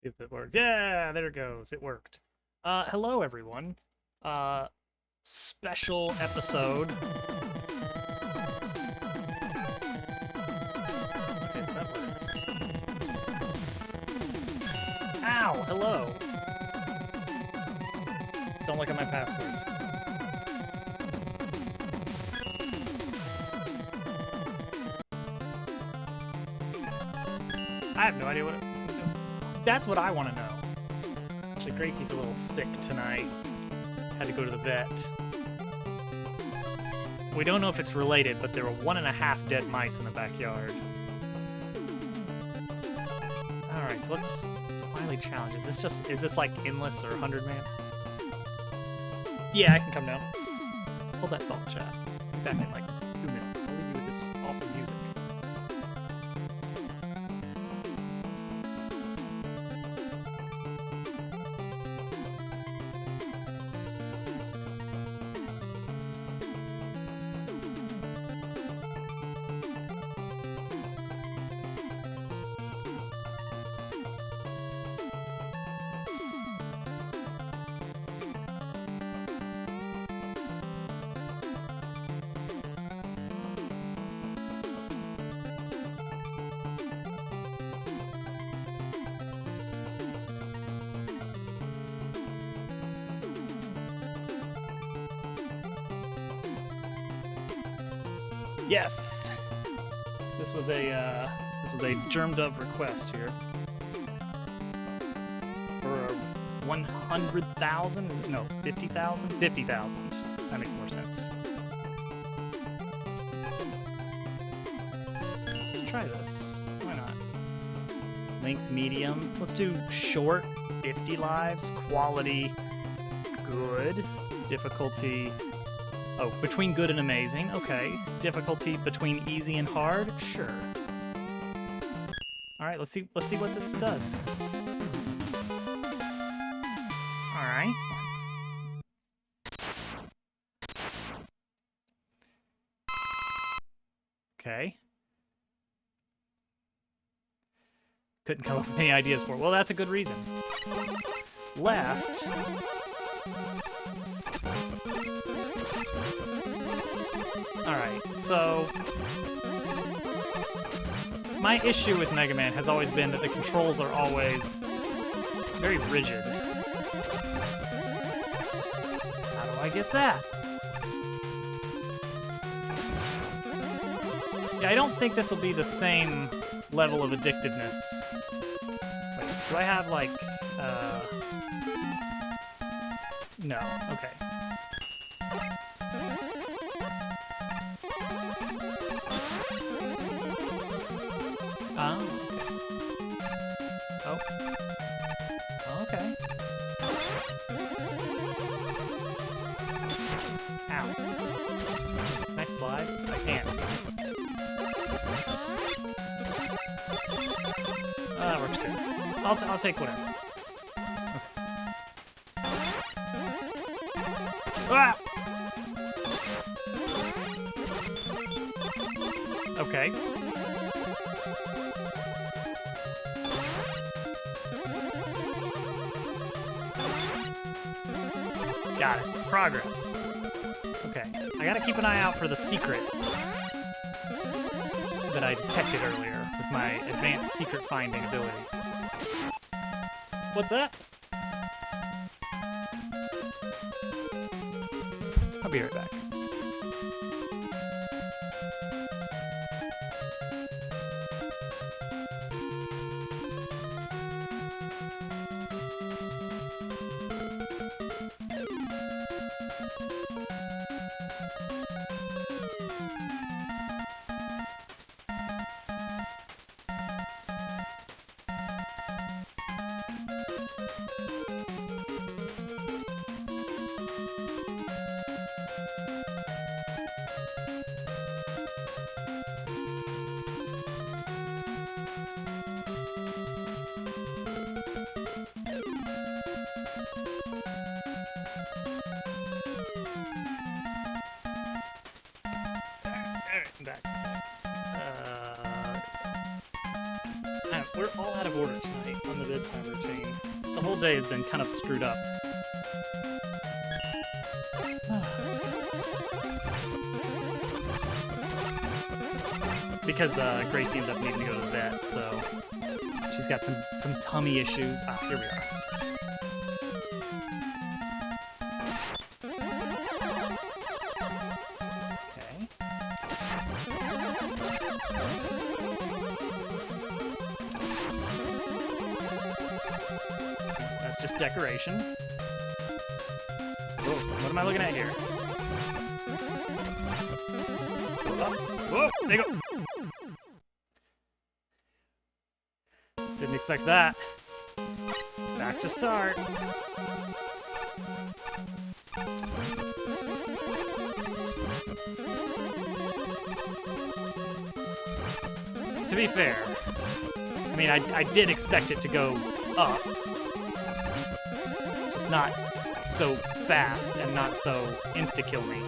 If it works. Yeah, there it goes. It worked. Hello everyone. Special episode. Okay, so that works. Ow! Hello. Don't look at my password. I have no idea what. That's what I want to know. Actually, Gracie's a little sick tonight. Had to go to the vet. We don't know if it's related, but there were 1.5 dead mice in the backyard. Alright, so let's finally challenge. Is this like endless or 100 man? Yeah, I can come down. Hold that thought, chat. Be back in like 2 minutes. I'll leave you with this awesome music. Yes, this was a Germ-Dub request here for 100,000. Is it no 50,000? 50,000. That makes more sense. Let's try this. Why not? Length medium. Let's do short. 50 lives. Quality good. Difficulty. Oh, between good and amazing. Okay. Difficulty between easy and hard. Sure. All right. Let's see what this does. All right. Okay. Couldn't come up with any ideas for it. Well, that's a good reason. Left. Alright, so my issue with Mega Man has always been that the controls are always very rigid. How do I get that? Yeah, I don't think this will be the same level of addictiveness. Wait, do I have, like, no, okay. Oh, okay. Oh. Okay. Ow. Nice slide. I can't. That works too. I'll take whatever. Okay. Ah! Okay. Got it. Progress. Okay. I gotta keep an eye out for the secret that I detected earlier with my advanced secret finding ability. What's that? I'll be right back. Back. We're all out of order tonight on the bedtime routine. whole day has been kind of screwed up. Because Gracie ended up needing to go to the vet, so she's got some tummy issues. Ah, here we are. Okay. That's just decoration. Whoa, what am I looking at here? Whoa, there you go. Didn't expect that. Back to start. To be fair, I mean, I did expect it to go up. Just not so fast and not so insta-kill me.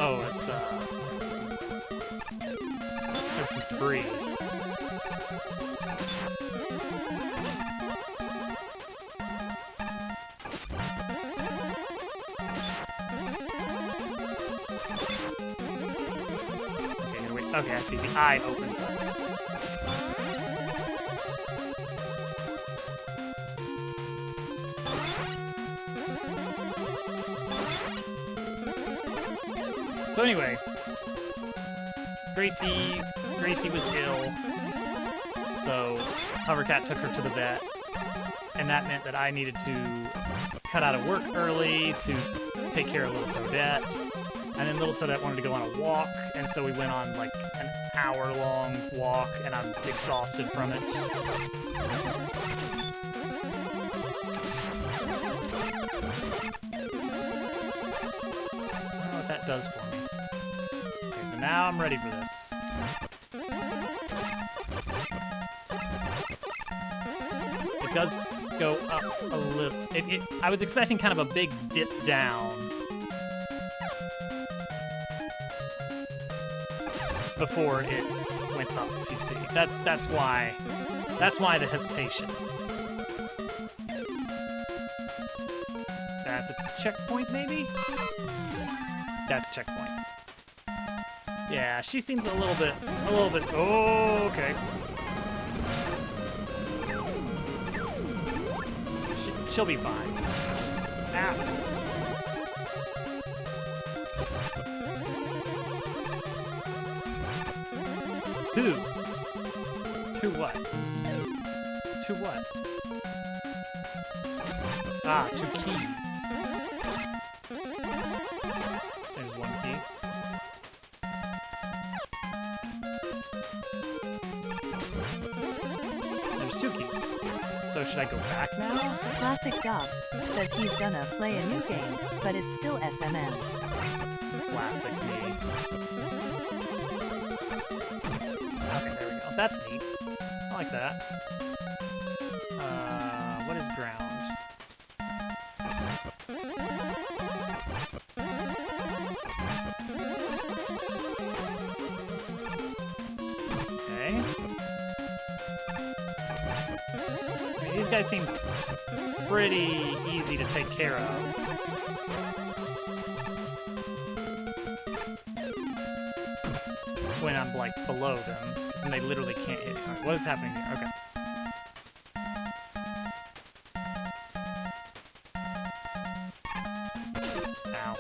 Oh, it's, there's some debris. Okay, no, wait. Okay, I see. The eye opens up. So anyway, Gracie was ill, so Hovercat took her to the vet, and that meant that I needed to cut out of work early to take care of little Toadette, and then little Toadette wanted to go on a walk, and so we went on like an hour-long walk, and I'm exhausted from it. I don't know what that does for me. Okay, so now I'm ready for this. It does go up a little. I was expecting kind of a big dip down before it went up, you see. That's why the hesitation. That's a checkpoint, maybe? That's a checkpoint. Yeah, she seems a little bit, oh, okay. She'll be fine. Ah. Who? To what? To what? Ah, to keys. There's one key. There's two keys. So should I go back now? Classic Dobbs says he's gonna play a new game, but it's still SMM. Classic me. Okay, there we go. That's neat. I like that. What is ground? Okay. Okay, these guys seem pretty easy to take care of. When I'm like below them, and they literally can't hit me. Right, what is happening here? Okay. Ow.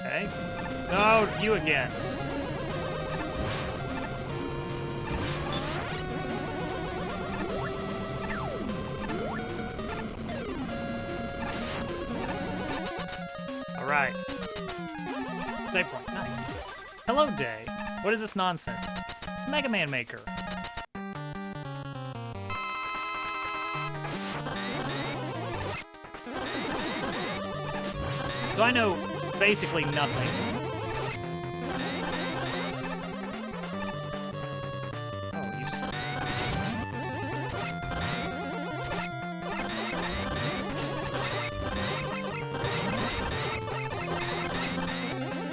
Okay. No, you again. All right. Save point, nice. Hello, Day. What is this nonsense? It's Mega Man Maker. So I know basically nothing. Oh, you just...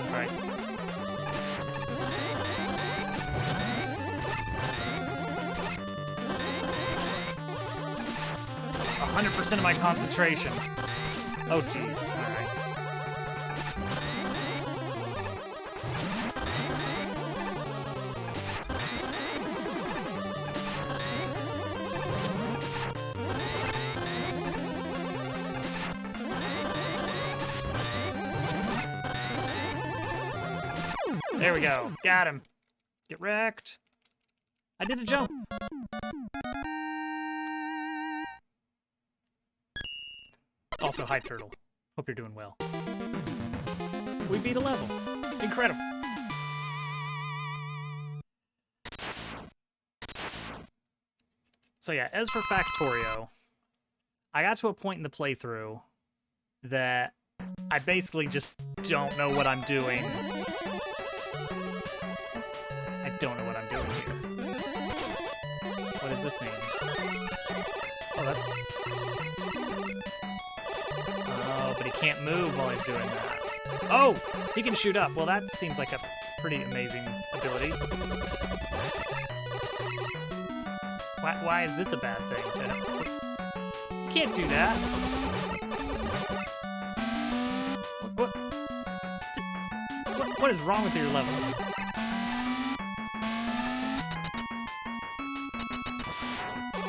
Alright. 100% of my concentration. Oh, jeez. All right. There we go. Got him. Get wrecked. I did a jump. Also, hi, Turtle. Hope you're doing well. We beat a level. Incredible. So yeah, as for Factorio, I got to a point in the playthrough that I basically just don't know what I'm doing. I don't know what I'm doing here. What does this mean? Oh, that's... Oh, but he can't move while he's doing that. Oh! He can shoot up. Well, that seems like a pretty amazing ability. Why is this a bad thing? You can't do that. What is wrong with your level?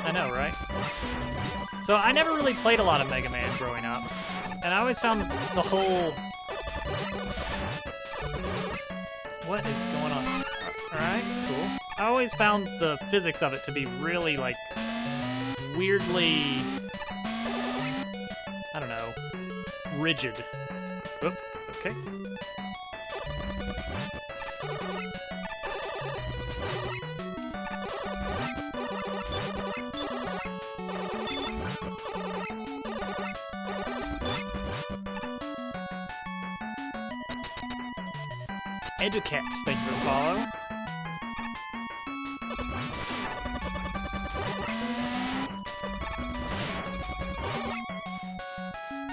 I know, right? So I never really played a lot of Mega Man growing up, and I always found the whole... What is going on? Alright, cool. I always found the physics of it to be really, like, weirdly... I don't know. Rigid. Oop, okay. Educat, thank you for the follow.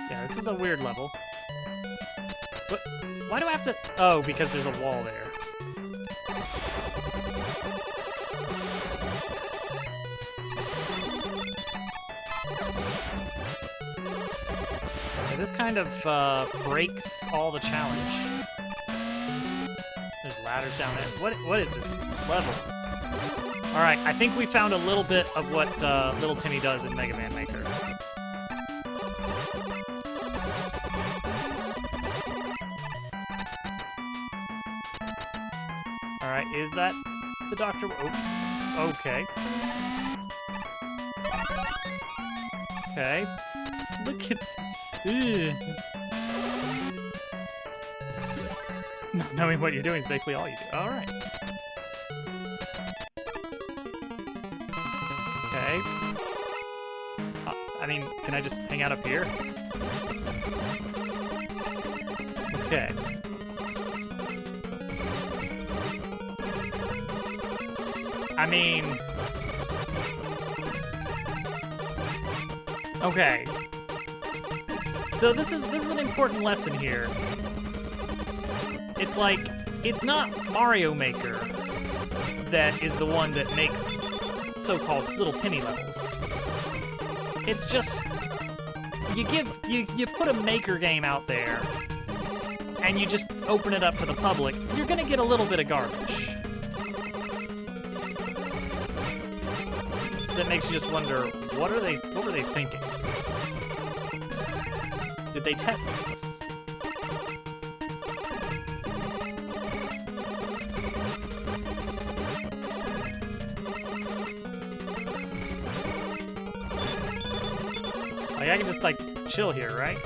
Yeah, this is a weird level. What? Why do I have to... Oh, because there's a wall there. Yeah, this kind of breaks all the challenge. There's ladders down there. What is this level? Alright, I think we found a little bit of what Little Timmy does in Mega Man Maker. Alright, is that the Doctor? Oh, okay. Okay. Look at... Ugh. Not knowing what you're doing is basically all you do. Alright. Okay. I mean, can I just hang out up here? Okay. I mean... Okay. So this is an important lesson here. It's like, it's not Mario Maker that is the one that makes so-called Little Timmy levels. It's just, you put a Maker game out there, and you just open it up to the public, you're gonna get a little bit of garbage. That makes you just wonder, what were they thinking? Did they test this? Like, I can just, like, chill here, right?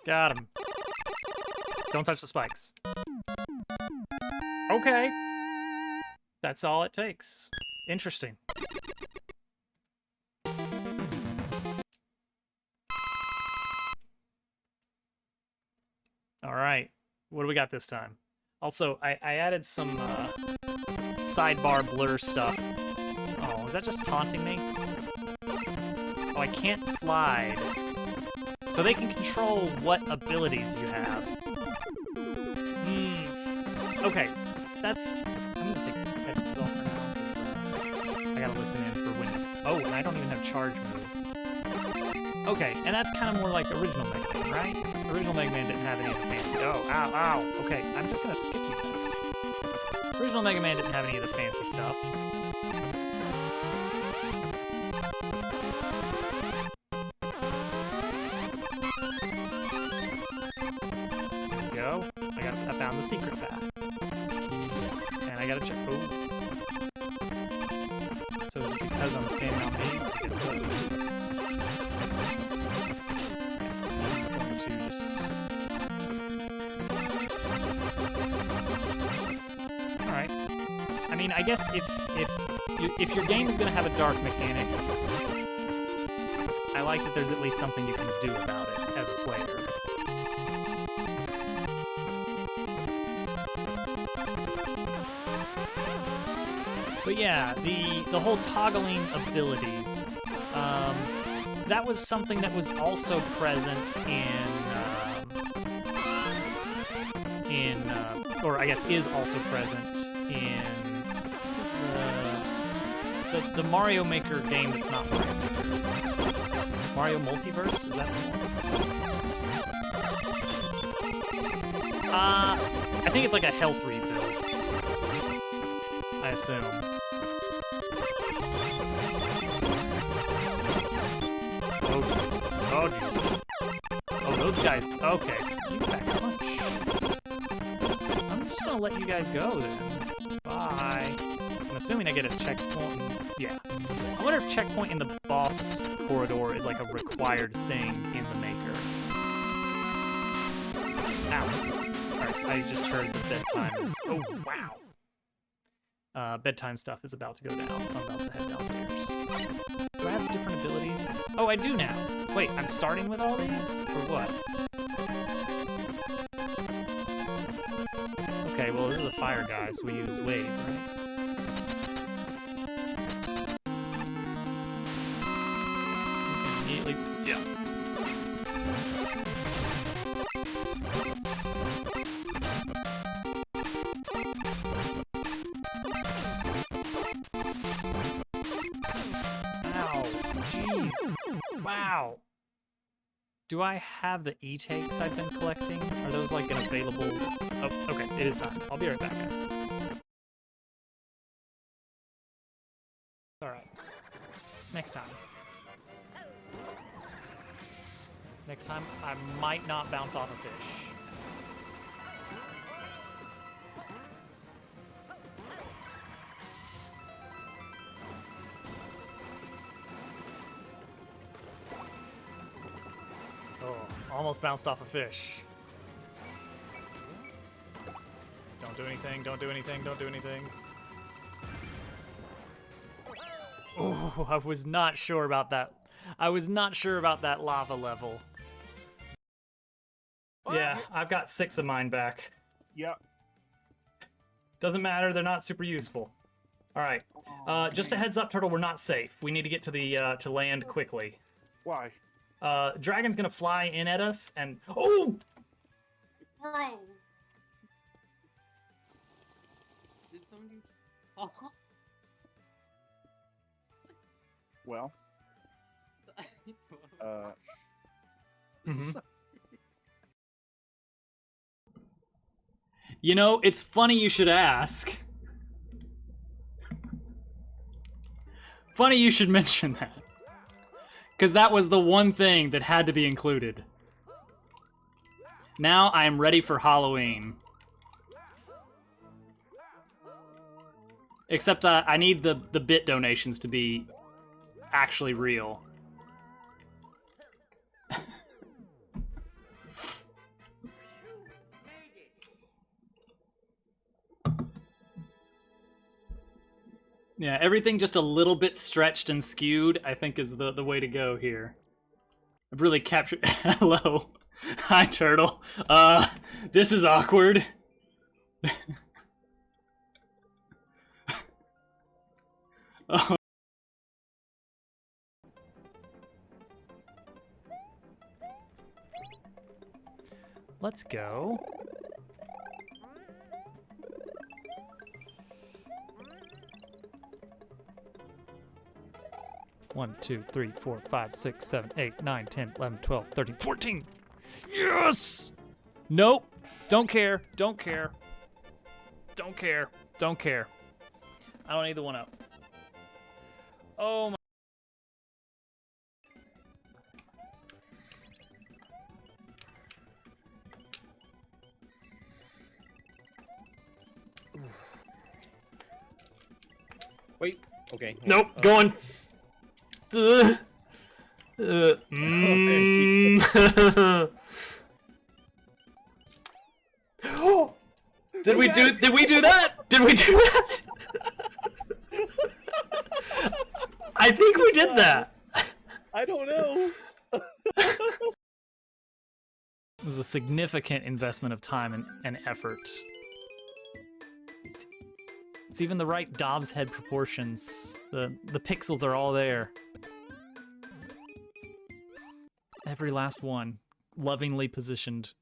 Got him. Don't touch the spikes. Okay. That's all it takes. Interesting. All right. What do we got this time? Also, I added some sidebar blur stuff. Oh, is that just taunting me? Oh, I can't slide. So they can control what abilities you have. Okay, that's... I'm gonna take the headphones off for now, because I gotta listen in for when it's... Oh, and I don't even have charge mode. Okay, and that's kind of more like original Mega Man, right? Original Mega Man didn't have any of the fancy... Oh, ow, ow. Okay, I'm just gonna skip you guys. Original Mega Man didn't have any of the fancy stuff. Go. I found the secret path. And I gotta check. Oh. So is it because I'm standing on these? I guess so. I'm just going to just... Alright. I mean, I guess if your game is gonna have a dark mechanic, I like that there's at least something you can do about it as a player. But yeah, the whole toggling abilities, that was something that was also present or I guess is also present in the Mario Maker game that's not Mario Maker. Mario Multiverse, is that the one? I think it's like a health rebuild, I assume. Oh, jeez. Oh, those guys. Okay. You back punch. I'm just gonna let you guys go then. Bye. I'm assuming I get a checkpoint. Yeah. I wonder if checkpoint in the boss corridor is like a required thing in the Maker. Ow. Alright, I just heard the bedtime is. Oh, wow. Bedtime stuff is about to go down, so I'm about to head downstairs. Do I have different abilities? Oh, I do now. Wait, I'm starting with all these? Or what? Okay, well, this is a fire guy, so we use wave, right? So we can immediately... Yeah. Wow. Do I have the e-takes I've been collecting? Are those like an available... Oh, okay, it is time. I'll be right back, guys. Alright. Next time. Next time, I might not bounce off a fish. Almost bounced off a fish. Don't do anything, don't do anything, don't do anything. Oh, I was not sure about that. I was not sure about that lava level. Yeah, I've got 6 of mine back. Yep. Doesn't matter, they're not super useful. Alright. Just a heads up, Turtle, we're not safe. We need to get to the to land quickly. Why? Dragon's gonna fly in at us, and oh! Bro. Did somebody? Well. You know, it's funny you should ask. Funny you should mention that. Because that was the one thing that had to be included. Now I am ready for Halloween. Except I need the bit donations to be actually real. Yeah, everything just a little bit stretched and skewed, I think is the way to go here. I've really captured... Hello. Hi, Turtle. This is awkward. Oh. Let's go. 1, 2, 3, 4, 5, 6, 7, 8, 9, 10, 11, 12, 13, 14. Yes! Nope. Don't care. Don't care. Don't care. Don't care. I don't need the one up. Oh my. Wait. Okay. Nope, going. Mm. Did we do that? Did we do that? I think we did that. I don't know. It was a significant investment of time and effort. It's even the right Dobbs head proportions. The pixels are all there. Every last one, lovingly positioned.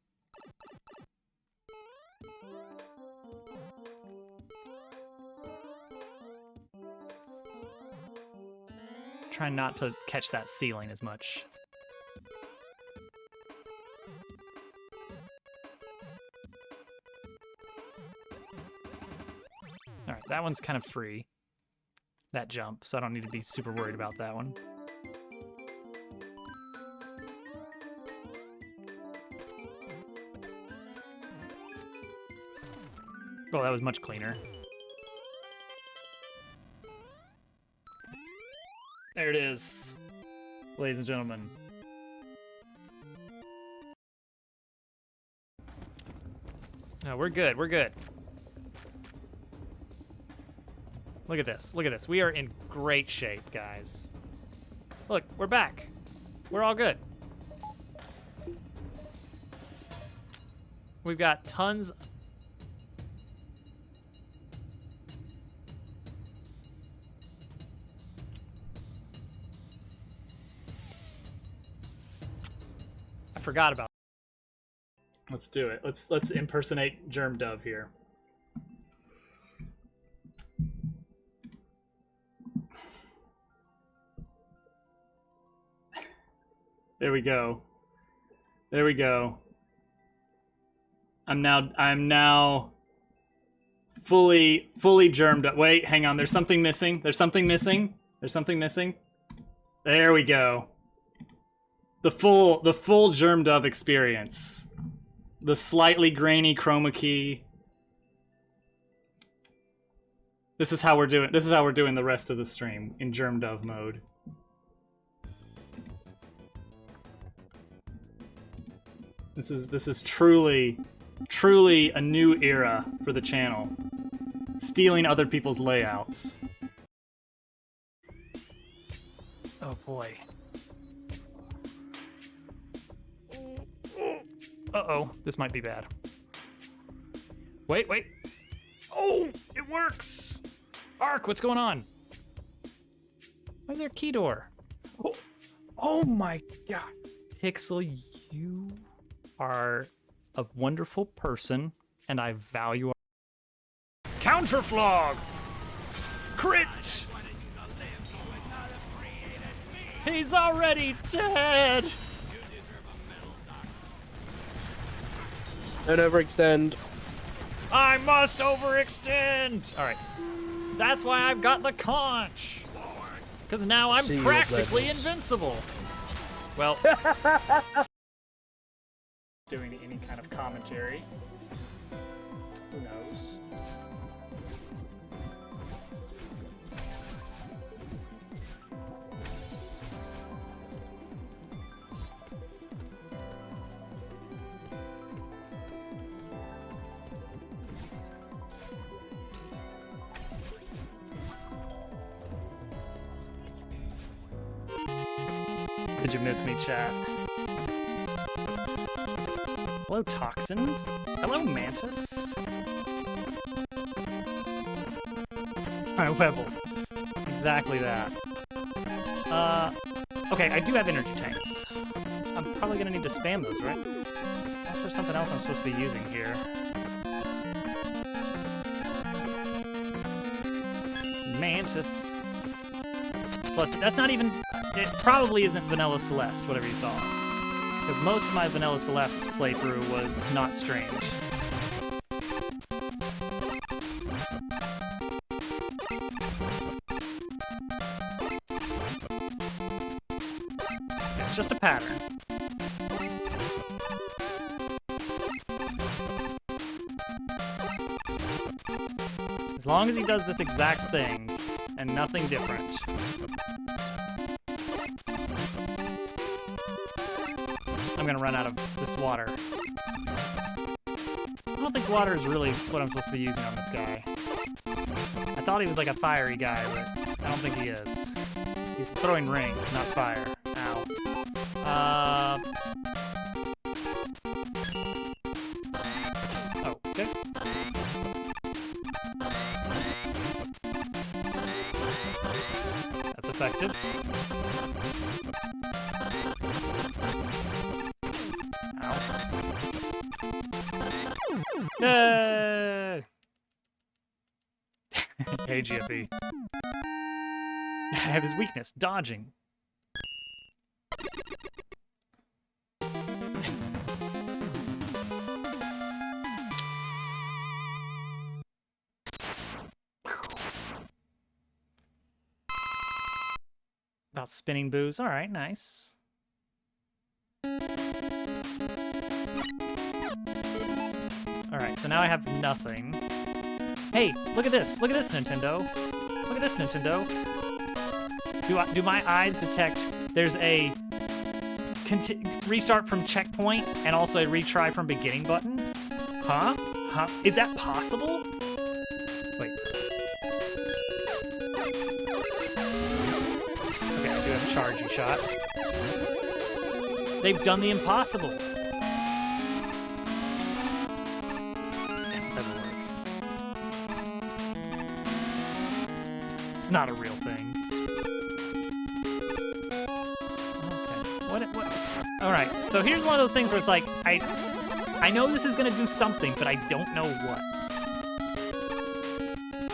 Trying not to catch that ceiling as much. Alright, that one's kind of free. That jump, so I don't need to be super worried about that one. Oh, that was much cleaner. There it is, ladies and gentlemen. No, we're good, we're good. Look at this, look at this. We are in great shape, guys. Look, we're back. We're all good. We've got tons. I forgot about. Let's do it. Let's impersonate Germ Dove here. There we go. There we go. I'm now fully germed up. Wait, hang on. There's something missing. There's something missing. There's something missing. There we go. The full Germ Dove experience. The slightly grainy chroma key. This is how we're doing the rest of the stream in Germ Dove mode. This is truly a new era for the channel. Stealing other people's layouts. Oh boy. Uh-oh, this might be bad. Wait. Oh, it works! Ark, what's going on? Why is there a key door? Oh my god. Pixel, you are a wonderful person, and I value. Counterflog! Crit! He's already dead! Don't overextend. I must overextend! Alright. That's why I've got the conch! Because now I'm See you, practically Legends. invincible! Well... doing any kind of commentary. Who knows? Did you miss me, chat? Hello, Toxin. Hello, Mantis. Alright, Webble. Exactly that. Okay, I do have energy tanks. I'm probably gonna need to spam those, right? Unless there's something else I'm supposed to be using here. Mantis. Plus, that's not even... It probably isn't Vanilla Celeste, whatever you saw. Because most of my Vanilla Celeste playthrough was not strange. It's just a pattern. As long as he does this exact thing, and nothing different. I'm gonna run out of this water. I don't think water is really what I'm supposed to be using on this guy. I thought he was like a fiery guy, but I don't think he is. He's throwing rings, not fire. Ow. Oh, okay. That's effective. Ow. Yay! Hey, GFE. I have his weakness, dodging. About spinning booze. All right, nice. All right, so now I have nothing. Hey, look at this. Look at this, Nintendo. Look at this, Nintendo. Do my eyes detect there's a restart from checkpoint and also a retry from beginning button? Huh? Huh? Is that possible? Wait. Okay, I do have a charging shot. They've done the impossible. That doesn't work. It's not a real thing. What? All right. So here's one of those things where it's like I know this is gonna do something, but I don't know what.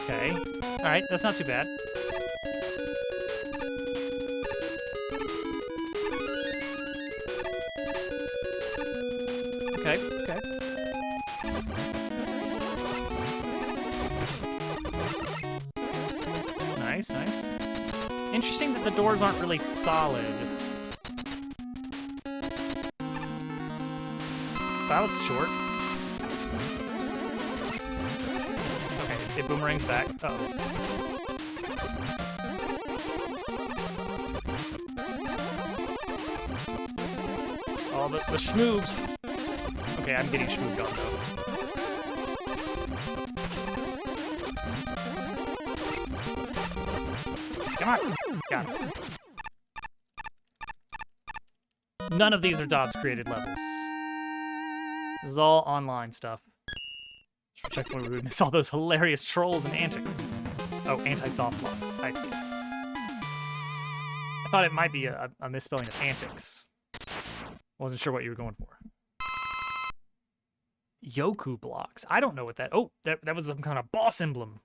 Okay. All right. That's not too bad. Okay. Okay. Nice. Nice. Interesting that the doors aren't really solid. That was short. Okay, it boomerangs back. Uh-oh. All the schmoobs. Okay, I'm getting schmoobed on though. Come on. Got it. None of these are Dobbs created levels. This is all online stuff. Checkpoint we miss all those hilarious trolls and antics. Oh, anti-soft locks. I see. I thought it might be a misspelling of antics. Wasn't sure what you were going for. Yoku blocks. I don't know what that... Oh, that was some kind of boss emblem.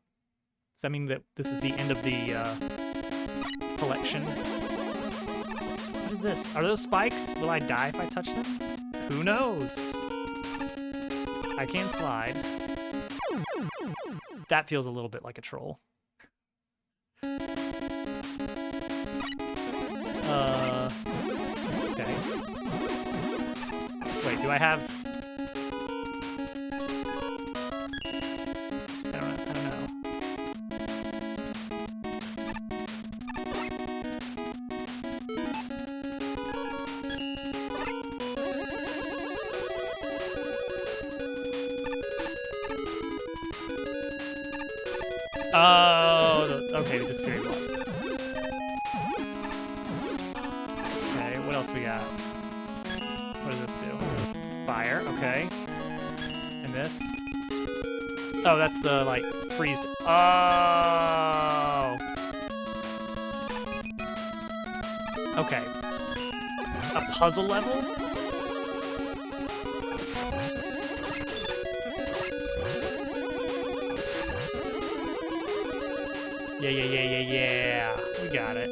Does that mean that this is the end of the collection? What is this? Are those spikes? Will I die if I touch them? Who knows? I can't slide. That feels a little bit like a troll. Okay. Wait, do I have... I don't know. Oh, okay, the disappearing blocks. Okay, what else we got? What does this do? Fire, okay. And this? Oh, that's the, like, freezed. Oh! Okay. A puzzle level? Yeah. We got it.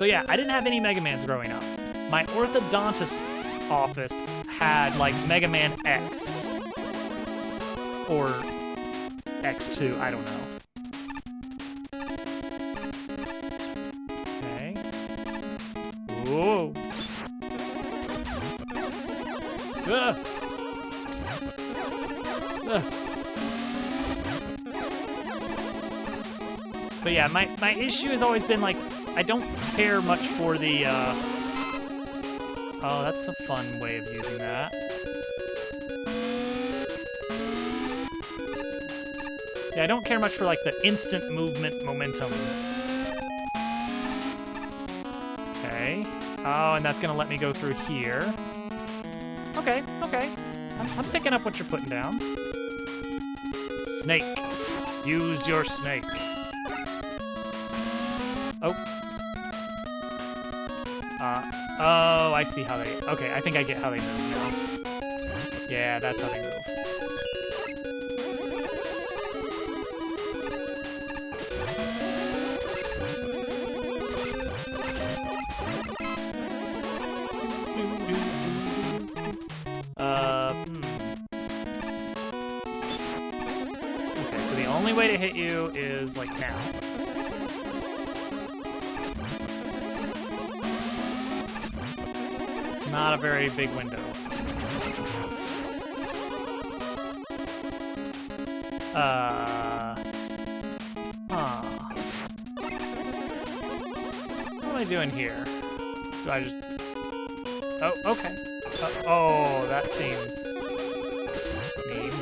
So yeah, I didn't have any Mega Mans growing up. My orthodontist office had like Mega Man X or X2, I don't know. Okay. Whoa. Ugh. Ugh. But yeah, my issue has always been like, I don't care much for the, oh, that's a fun way of using that. Yeah, I don't care much for like the instant movement momentum. Okay. Oh, and that's gonna let me go through here. Okay, okay. I'm picking up what you're putting down. Snake. Use your snake. Oh. Oh, I see how they... Okay, I think I get how they move now. Yeah, that's how they move. Okay, so the only way to hit you is, like, now. Not a very big window. Huh. What am I doing here? Do I just... Oh, okay. Oh, that seems mean.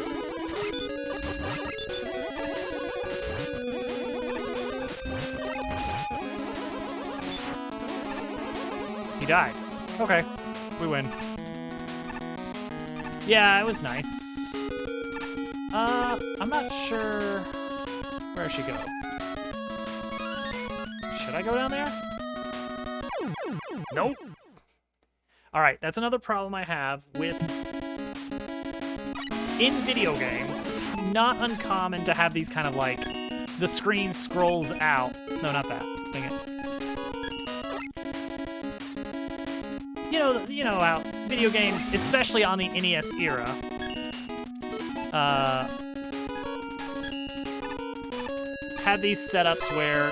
He died. Okay. We win. Yeah, it was nice. I'm not sure where I should go. Should I go down there? Nope. Alright, that's another problem I have with... In video games, not uncommon to have these kind of like... The screen scrolls out. No, not that. Dang it. You know how video games, especially on the NES era, had these setups where,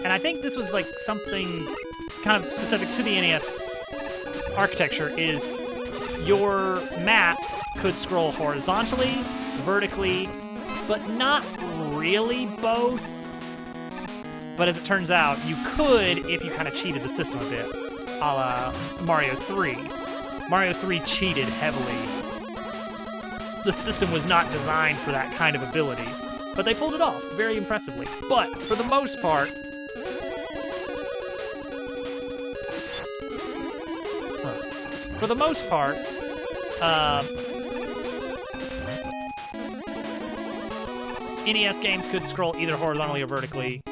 and I think this was like something kind of specific to the NES architecture, is your maps could scroll horizontally, vertically, but not really both. But as it turns out, you could if you kind of cheated the system a bit. A la Mario 3. Mario 3 cheated heavily. The system was not designed for that kind of ability, but they pulled it off very impressively. But for the most part, NES games could scroll either horizontally or vertically.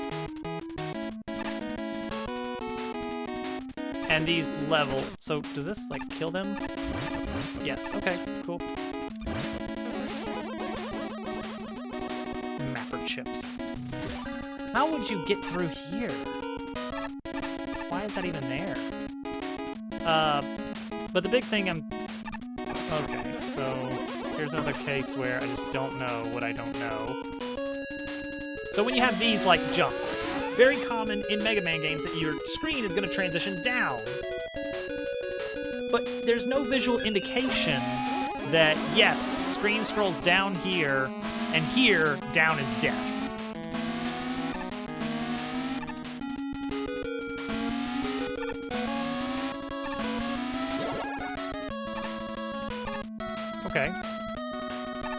And these level, so does this like kill them? Yes, okay, cool. Mapper chips. How would you get through here? Why is that even there? But the big thing okay, so here's another case where I just don't know what I don't know. So when you have these like jump, very common in Mega Man games that your screen is going to transition down. But there's no visual indication that, yes, screen scrolls down here, and here, down is death. Okay.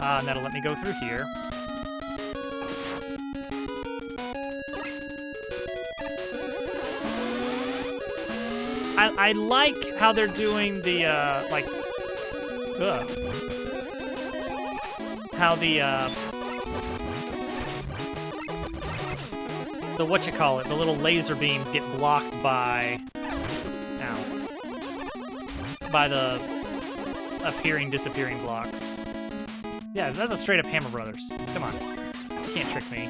And that'll let me go through here. I like how they're doing the, how the whatchamacallit, the little laser beams get blocked by, by the appearing, disappearing blocks. Yeah, that's a straight up Hammer Brothers. Come on. You can't trick me.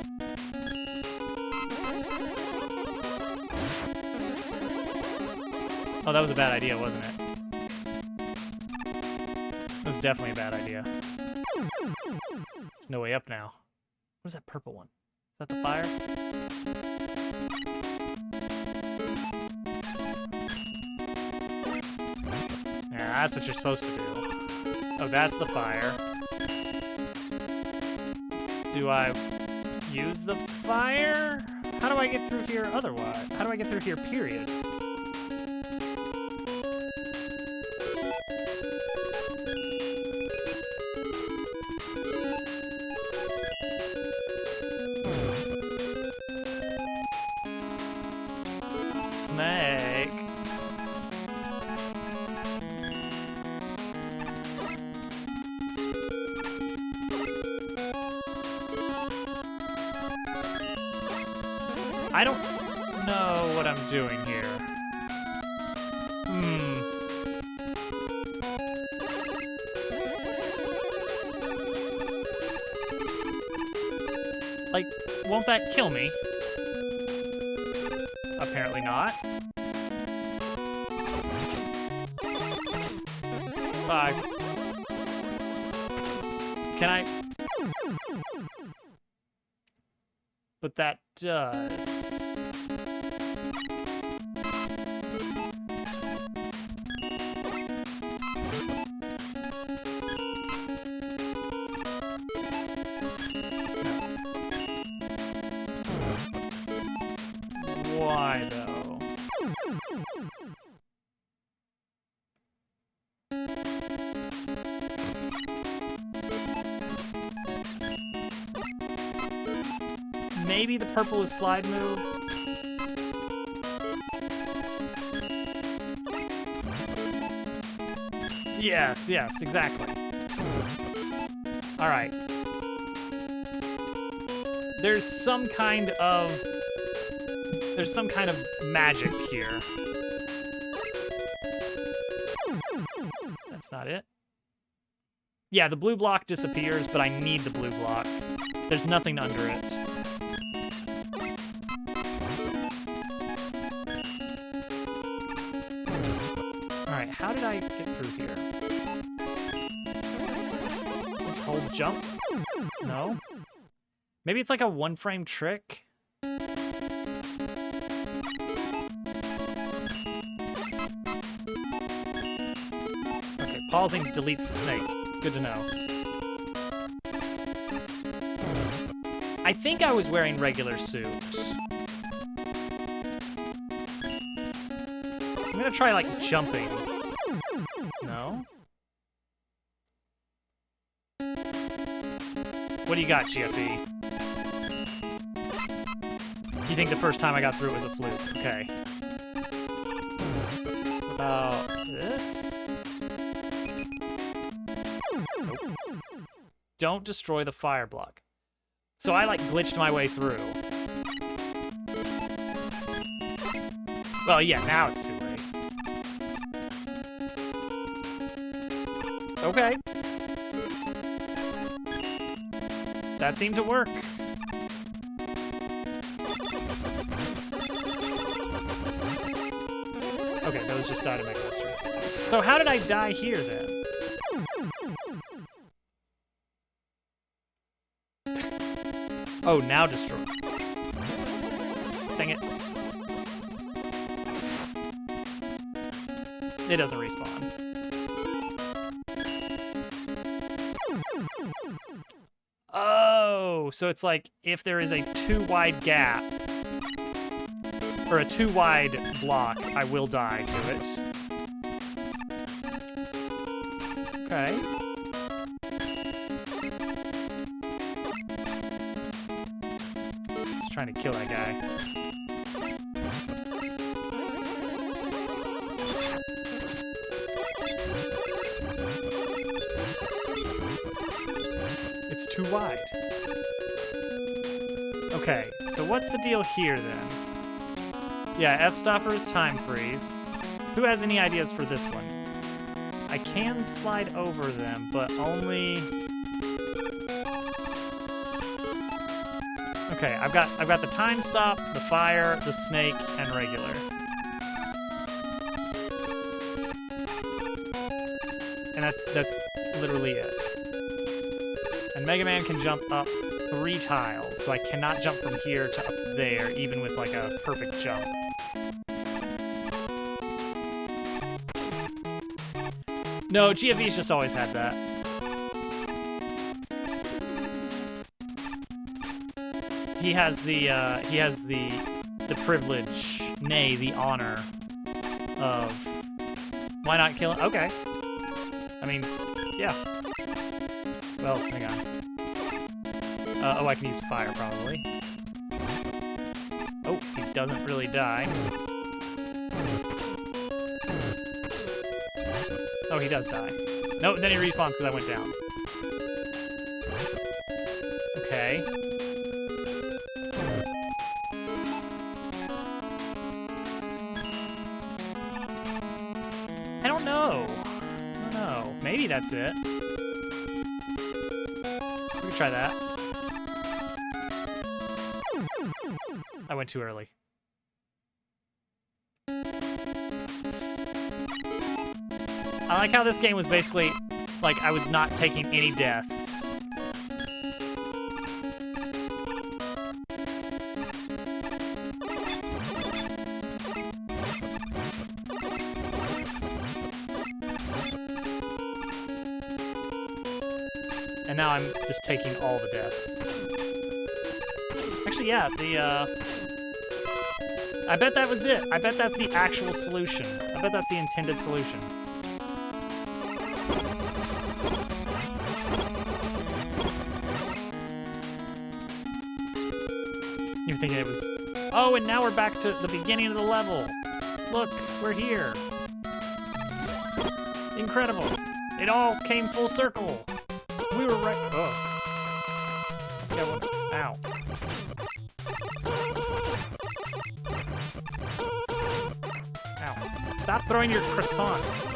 Oh, that was a bad idea, wasn't it? That was definitely a bad idea. There's no way up now. What is that purple one? Is that the fire? Yeah, that's what you're supposed to do. Oh, that's the fire. Do I use the fire? How do I get through here otherwise? How do I get through here, period? Snake. I don't know what I'm doing here. Like, won't that kill me? Apparently not. Can I? But that does. Why though? Maybe the purple is slide move. Yes, yes, exactly. All right. There's some kind of magic here. That's not it. Yeah, the blue block disappears, but I need the blue block. There's nothing under it. Alright, how did I get through here? Hold jump? No? Maybe it's like a one-frame trick? Okay, pausing deletes the snake. Good to know. I think I was wearing regular suit. I'm gonna try, like, jumping. No? What do you got, GFE? You think the first time I got through it was a fluke. Okay. What about this? Nope. Don't destroy the fire block. So I, like, glitched my way through. Well, yeah, now it's too late. Okay. That seemed to work. Okay, that was just Dynamite Buster. So how did I die here, then? Oh, now destroy. Dang it. It doesn't respawn. Oh, so it's like if there is a too wide gap, or a too wide block, I will die to it. Okay. Just trying to kill that guy. It's too wide. Okay, so what's the deal here then? Yeah, F-stopper is time freeze. Who has any ideas for this one? I can slide over them, but only... Okay, I've got the time stop, the fire, the snake, and regular. and that's literally it. And Mega Man can jump up 3 tiles, so I cannot jump from here to up there, even with like a perfect jump. No, GFE's just always had that. He has the privilege, nay, the honor of why not kill it? Okay. I mean, yeah. Well, hang on. Oh, I can use fire probably. Oh, he doesn't really die. Oh, he does die. No, then he respawns because I went down. Okay. I don't know. I don't know. Maybe that's it. We can try that. I went too early. I like how this game was basically, like, I was not taking any deaths. And now I'm just taking all the deaths. Actually, yeah, I bet that was it. I bet that's the actual solution. I bet that's the intended solution. You're thinking it was... Oh, and now we're back to the beginning of the level. Look, we're here. Incredible. It all came full circle. We were right... Oh. Yeah, what... Ow. Ow. Stop throwing your croissants.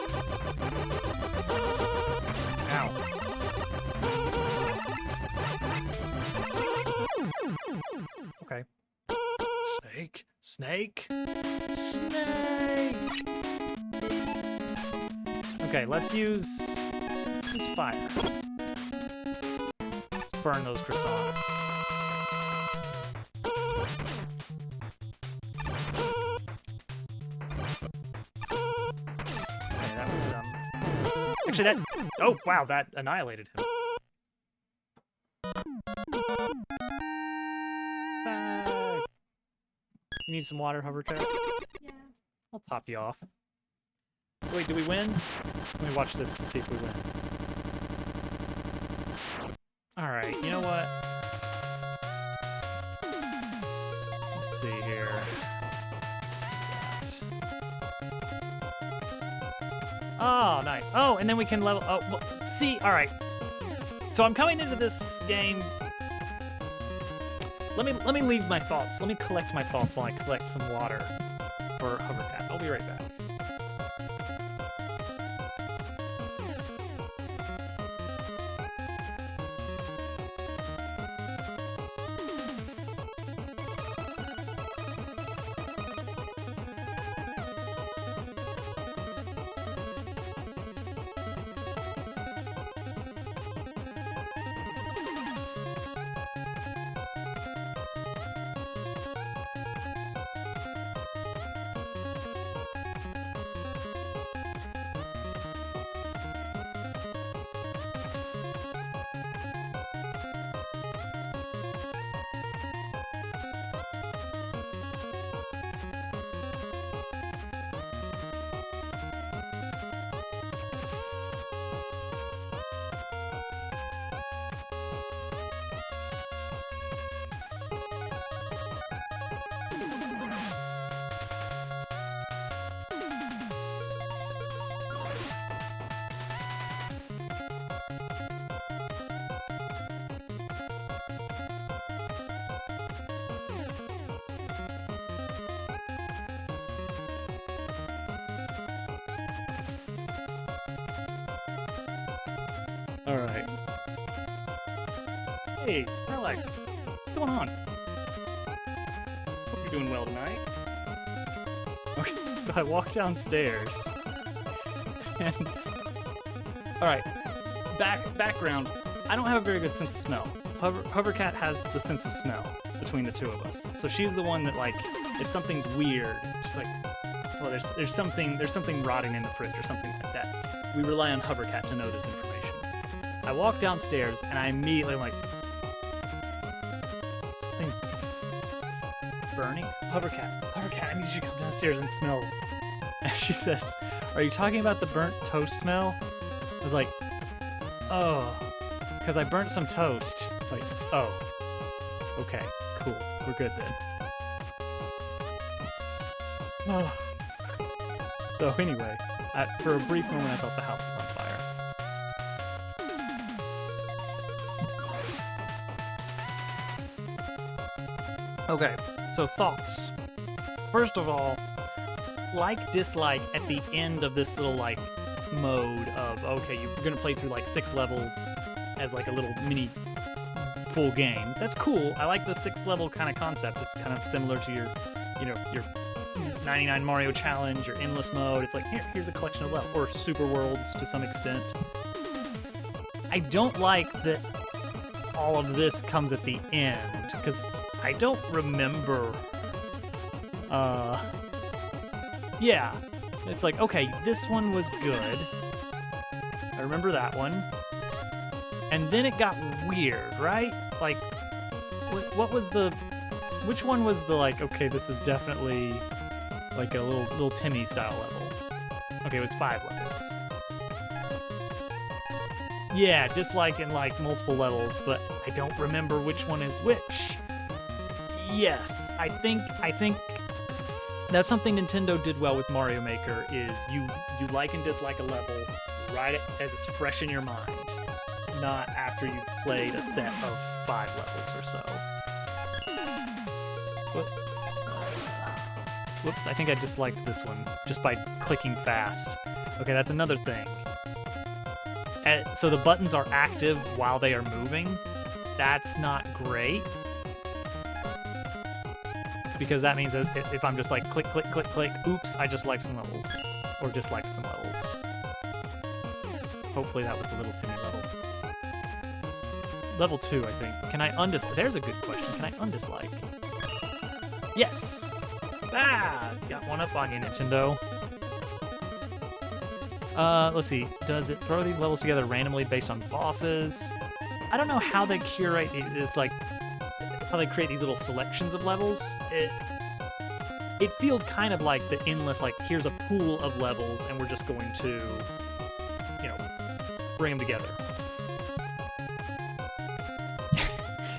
Ow. Okay. Snake. Snake. Snake. Okay, let's use fire. Let's burn those croissants. Okay, that was actually, that... Oh, wow, that annihilated him. You need some water, Hovercat? Yeah. I'll top you off. So wait, do we win? Let me watch this to see if we win. Alright, you know what? Let's see here. Let's do that. Oh, nice. Oh, and then we can level... Oh, well, see, alright. So I'm coming into this game... Let me leave my thoughts. Let me collect my thoughts while I collect some water for Hovercat. I'll be right back. Alright. Hey, Relic. What's going on? Hope you're doing well tonight. Okay, so I walk downstairs, and All right, background. I don't have a very good sense of smell. Hovercat has the sense of smell between the two of us. So she's the one that, like, if something's weird, she's like, well, there's something rotting in the fridge or something like that. We rely on Hovercat to know this information. I walk downstairs and I immediately am like, something's burning. Hovercat, I need you to come downstairs and smell. And she says, are you talking about the burnt toast smell? I was like, oh, because I burnt some toast. Like, oh, okay, cool, we're good then. Oh. So anyway, for a brief moment I thought the house was on fire. Okay, so thoughts. First of all, like, dislike at the end of this little, like, mode of, okay, you're gonna play through, like, 6 levels as, like, a little mini full game. That's cool. I like the 6 level kind of concept. It's kind of similar to your, you know, your 99 Mario Challenge, your endless mode. It's like, here's a collection of levels, or Super Worlds to some extent. I don't like that all of this comes at the end, because I don't remember, yeah, it's like, okay, this one was good. I remember that one. And then it got weird, right? Like, what was the, which one was the, like, okay, this is definitely like a little Timmy style level? Okay, it was 5 levels. Yeah, dislike in, like, multiple levels, but I don't remember which one is which. Yes, I think that's something Nintendo did well with Mario Maker, is you like and dislike a level right as it's fresh in your mind, not after you've played a set of 5 levels or so. Whoops, I think I disliked this one just by clicking fast. Okay, that's another thing. So the buttons are active while they are moving. That's not great, because that means that if I'm just like click, click, click, click, oops, I just liked some levels, or disliked some levels. Hopefully that was the little Timmy level. Level 2, I think. Can I undislike? There's a good question. Can I undislike? Yes! Ah! Got one up on you, Nintendo. Let's see. Does it throw these levels together randomly based on bosses? I don't know how they curate this, like, how they create these little selections of levels. It feels kind of like the endless, like, here's a pool of levels and we're just going to, you know, bring them together.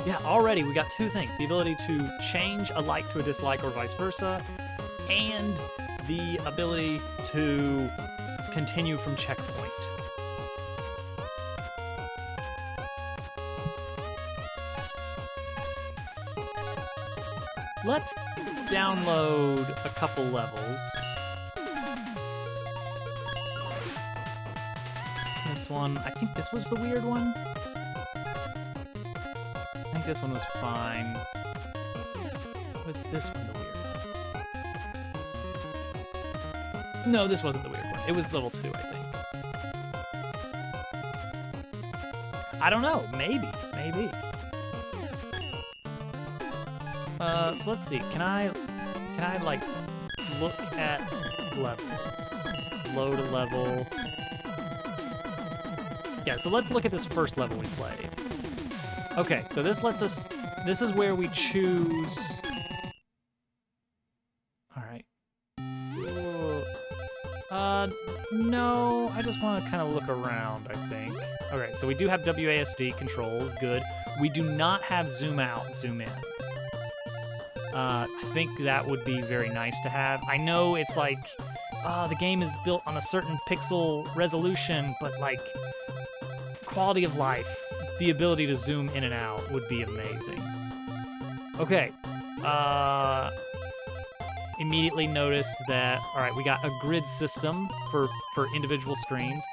Yeah, already we got 2 things. The ability to change a like to a dislike or vice versa, and the ability to continue from checkpoint. Let's download a couple levels. This one, I think this was the weird one. I think this one was fine. Was this one the weird one? No, this wasn't the weird one. It was level 2, I think. I don't know. Maybe. So let's see. Can I like look at levels? Let's load a level. Yeah. So let's look at this first level we played. Okay. So this lets us. This is where we choose. All right. No. I just want to kind of look around, I think. Okay. So we do have WASD controls. Good. We do not have zoom out, zoom in. I think that would be very nice to have. I know it's like, the game is built on a certain pixel resolution, but like, quality of life, the ability to zoom in and out would be amazing. Okay, immediately noticed that, all right, we got a grid system for individual screens.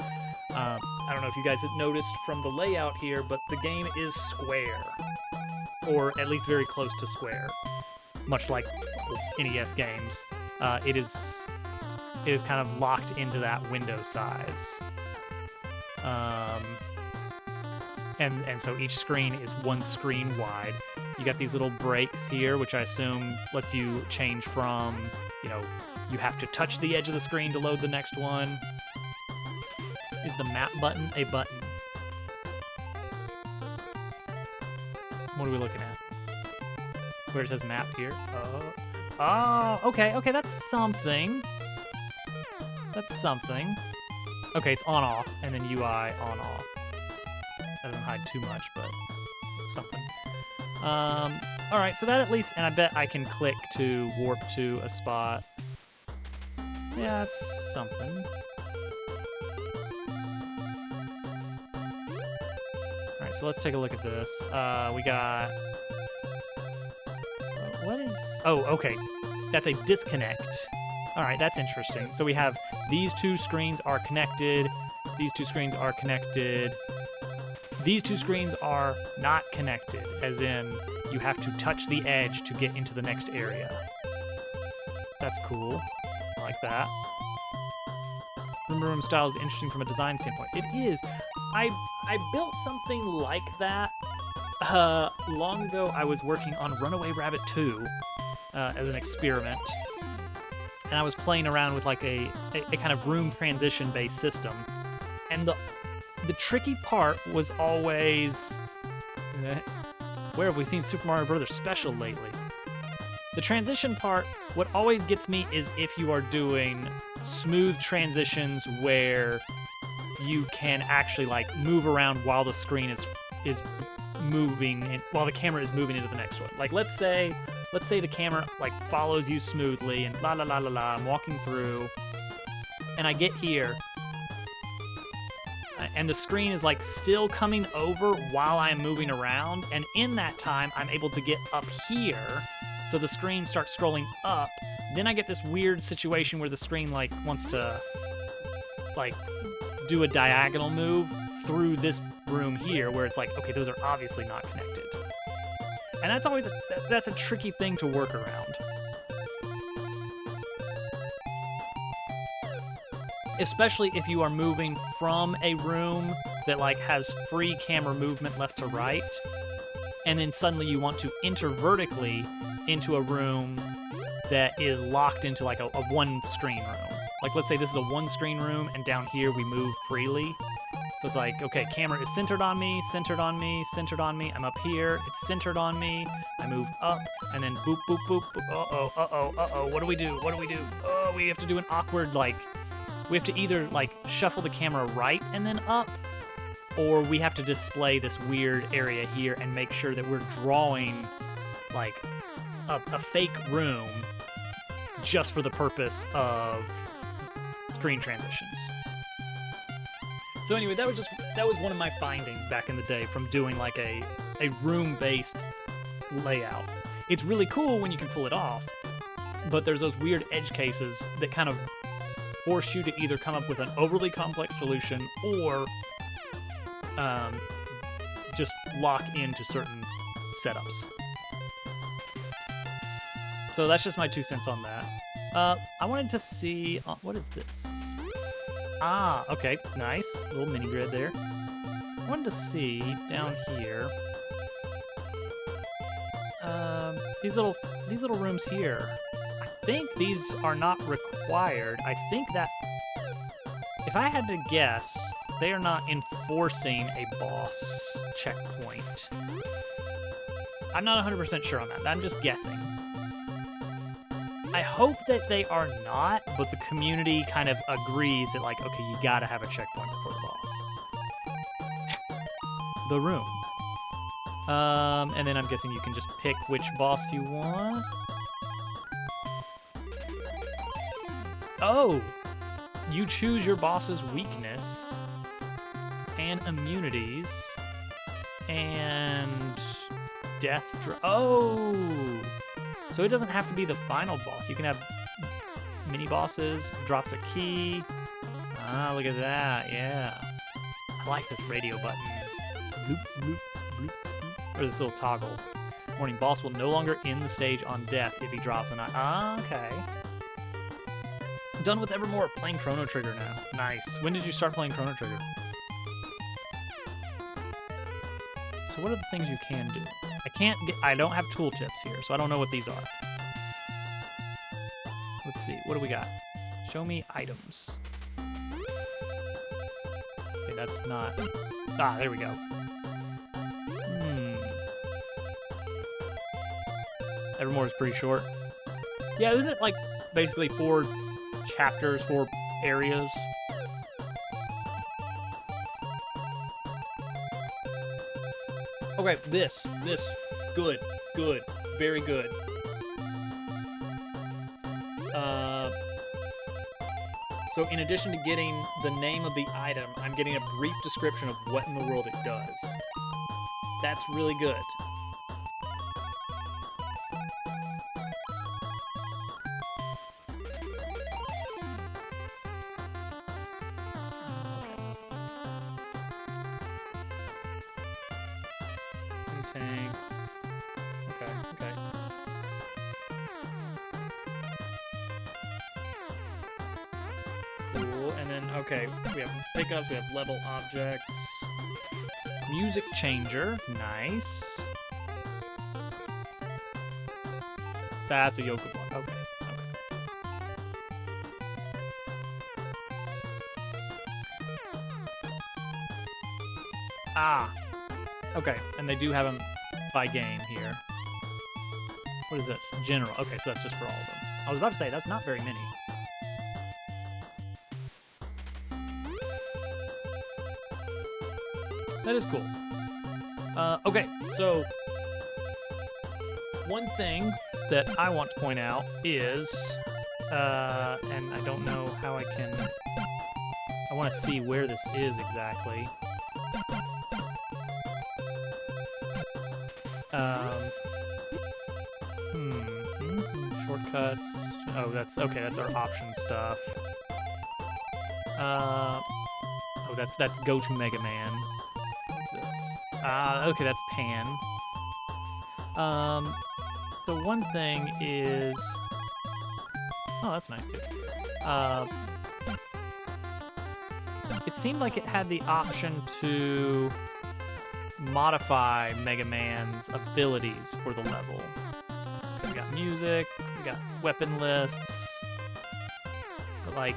I don't know if you guys have noticed from the layout here, but the game is square, or at least very close to square. Much like NES games, it is kind of locked into that window size. And so each screen is one screen wide. You got these little breaks here, which I assume lets you change from, you know, you have to touch the edge of the screen to load the next one. Is the map button a button? What are we looking at? Where it says map here? Oh, okay, that's something. That's something. Okay, it's on off, and then UI on off. That doesn't hide too much, but it's something. All right, so that at least, and I bet I can click to warp to a spot. Yeah, that's something. All right, so let's take a look at this. We got, what is, oh, okay. That's a disconnect. All right, that's interesting. So we have these two screens are connected. These two screens are connected. These two screens are not connected, as in you have to touch the edge to get into the next area. That's cool. I like that. Room to Room style is interesting from a design standpoint. It is. I built something like that long ago. I was working on Runaway Rabbit 2 as an experiment. And I was playing around with like a kind of room transition based system. And the tricky part was always, where have we seen Super Mario Brothers Special lately? The transition part, what always gets me is if you are doing smooth transitions where you can actually like move around while the screen is moving, and while the camera is moving into the next one. Like let's say the camera like follows you smoothly and la la la la la, I'm walking through, and I get here, and the screen is like still coming over while I'm moving around, and in that time I'm able to get up here, so the screen starts scrolling up. Then I get this weird situation where the screen like wants to like do a diagonal move through this room here, where it's like, okay, those are obviously not connected. And that's always that's a tricky thing to work around. Especially if you are moving from a room that like has free camera movement left to right, and then suddenly you want to enter vertically into a room that is locked into like a one screen room. Like let's say this is a one screen room and down here we move freely. So it's like, okay, camera is centered on me, centered on me, centered on me. I'm up here, it's centered on me. I move up, and then boop, boop, boop, boop. Uh-oh, uh-oh, uh-oh. What do we do? What do we do? Oh, we have to do an awkward, like, we have to either, like, shuffle the camera right and then up, or we have to display this weird area here and make sure that we're drawing, like, a fake room just for the purpose of screen transitions. So anyway, that was one of my findings back in the day from doing like a room-based layout. It's really cool when you can pull it off, but there's those weird edge cases that kind of force you to either come up with an overly complex solution or just lock into certain setups. So that's just my 2 cents on that. I wanted to see, what is this? Ah, okay, nice. Little mini grid there. I wanted to see down here. These little rooms here. I think these are not required. I think that, if I had to guess, they are not enforcing a boss checkpoint. I'm not 100% sure on that. I'm just guessing. I hope that they are not, but the community kind of agrees that, like, okay, you gotta have a checkpoint before the boss. The room. And then I'm guessing you can just pick which boss you want. Oh! You choose your boss's weakness and immunities and death. Oh! So it doesn't have to be the final boss. You can have mini bosses, drops a key. Ah, look at that, yeah. I like this radio button. Bloop, bloop, bloop, bloop. Or this little toggle. Warning, boss will no longer end the stage on death if he drops an eye. Ah, okay. Done with Evermore, playing Chrono Trigger now. Nice. When did you start playing Chrono Trigger? so what are the things you can do? I don't have tooltips here, so I don't know what these are. Let's see, what do we got? Show me items. Okay, that's not... Ah, there we go. Evermore is pretty short. Yeah, isn't it like basically 4 chapters, 4 areas? Okay, this, good, very good. So in addition to getting the name of the item, I'm getting a brief description of what in the world it does. That's really good. Tanks. Okay. Cool, and then, okay, we have pickups, we have level objects. Music changer, nice. That's a Yoku block, okay. Ah! Okay, and they do have them by game here. What is this? General. Okay, so that's just for all of them. I was about to say, that's not very many. That is cool. Okay, so one thing that I want to point out is, and I don't know how I can... I want to see where this is exactly. Shortcuts. Oh, that's okay. That's our option stuff. Oh, that's go to Mega Man. What's this? Okay, that's Pan. The one thing is, oh, that's nice too. It seemed like it had the option to modify Mega Man's abilities for the level. We got music, we got weapon lists, but like,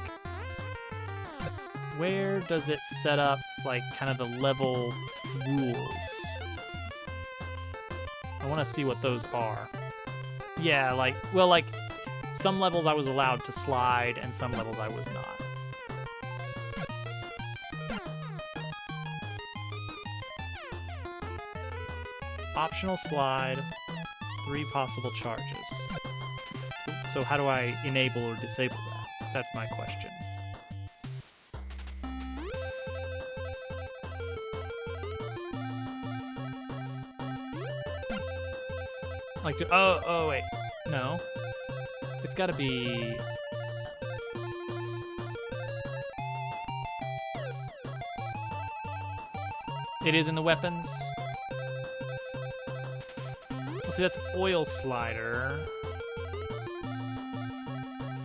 where does it set up like kind of the level rules? I want to see what those are. Yeah, like, well, like, some levels I was allowed to slide and some levels I was not. Optional slide, 3 possible charges. So how do I enable or disable that? That's my question. Like, oh, wait. No. It's gotta be... It is in the weapons? Well, see, that's oil slider.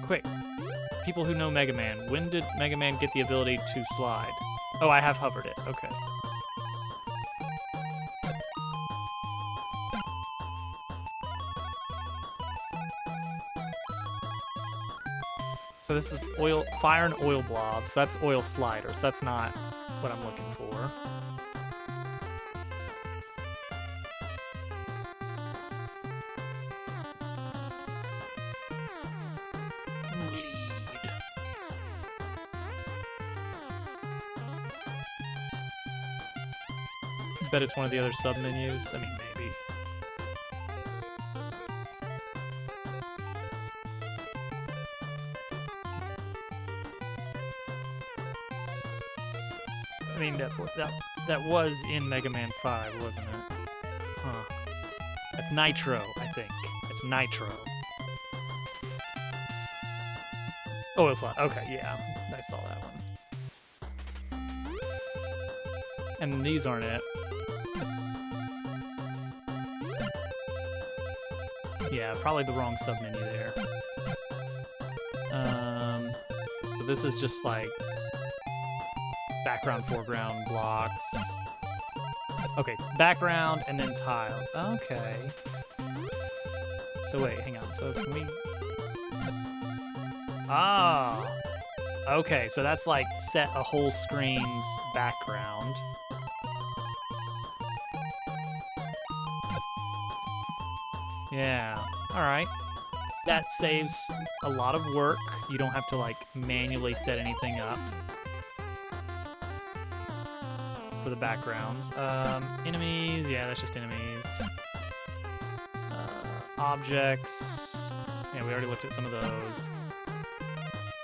Quick. People who know Mega Man. When did Mega Man get the ability to slide? Oh, I have hovered it. Okay. So this is oil, fire and oil blobs. That's oil sliders. That's not what I'm looking for. Lead. Bet it's one of the other sub menus. I mean, maybe. I mean, that was in Mega Man 5, wasn't it? Huh. That's Nitro, I think. It's Nitro. Oh, it's like, okay, yeah. I saw that one. And these aren't it. Yeah, probably the wrong submenu there. So this is just like background, foreground blocks. Okay, background and then tile. Okay. So wait, hang on. So can we... Ah. Okay, so that's like set a whole screen's background. Yeah, all right. That saves a lot of work. You don't have to like manually set anything up for the backgrounds. Enemies, yeah, that's just enemies. Objects, yeah, we already looked at some of those.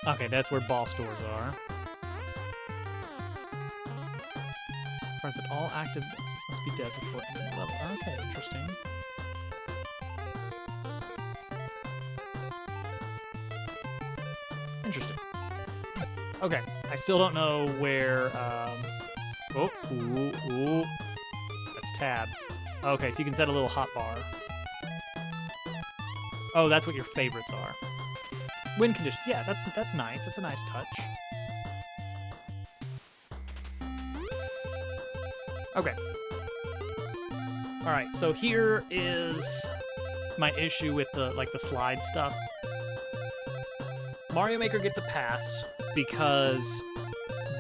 Okay, that's where boss doors are. Friends that all active must be dead before ending the level. Okay, interesting. Interesting. Okay, I still don't know where, ooh. That's tab. Okay, so you can set a little hotbar. Oh, that's what your favorites are. Win condition. Yeah, that's nice. That's a nice touch. Okay. All right, so here is my issue with the slide stuff. Mario Maker gets a pass because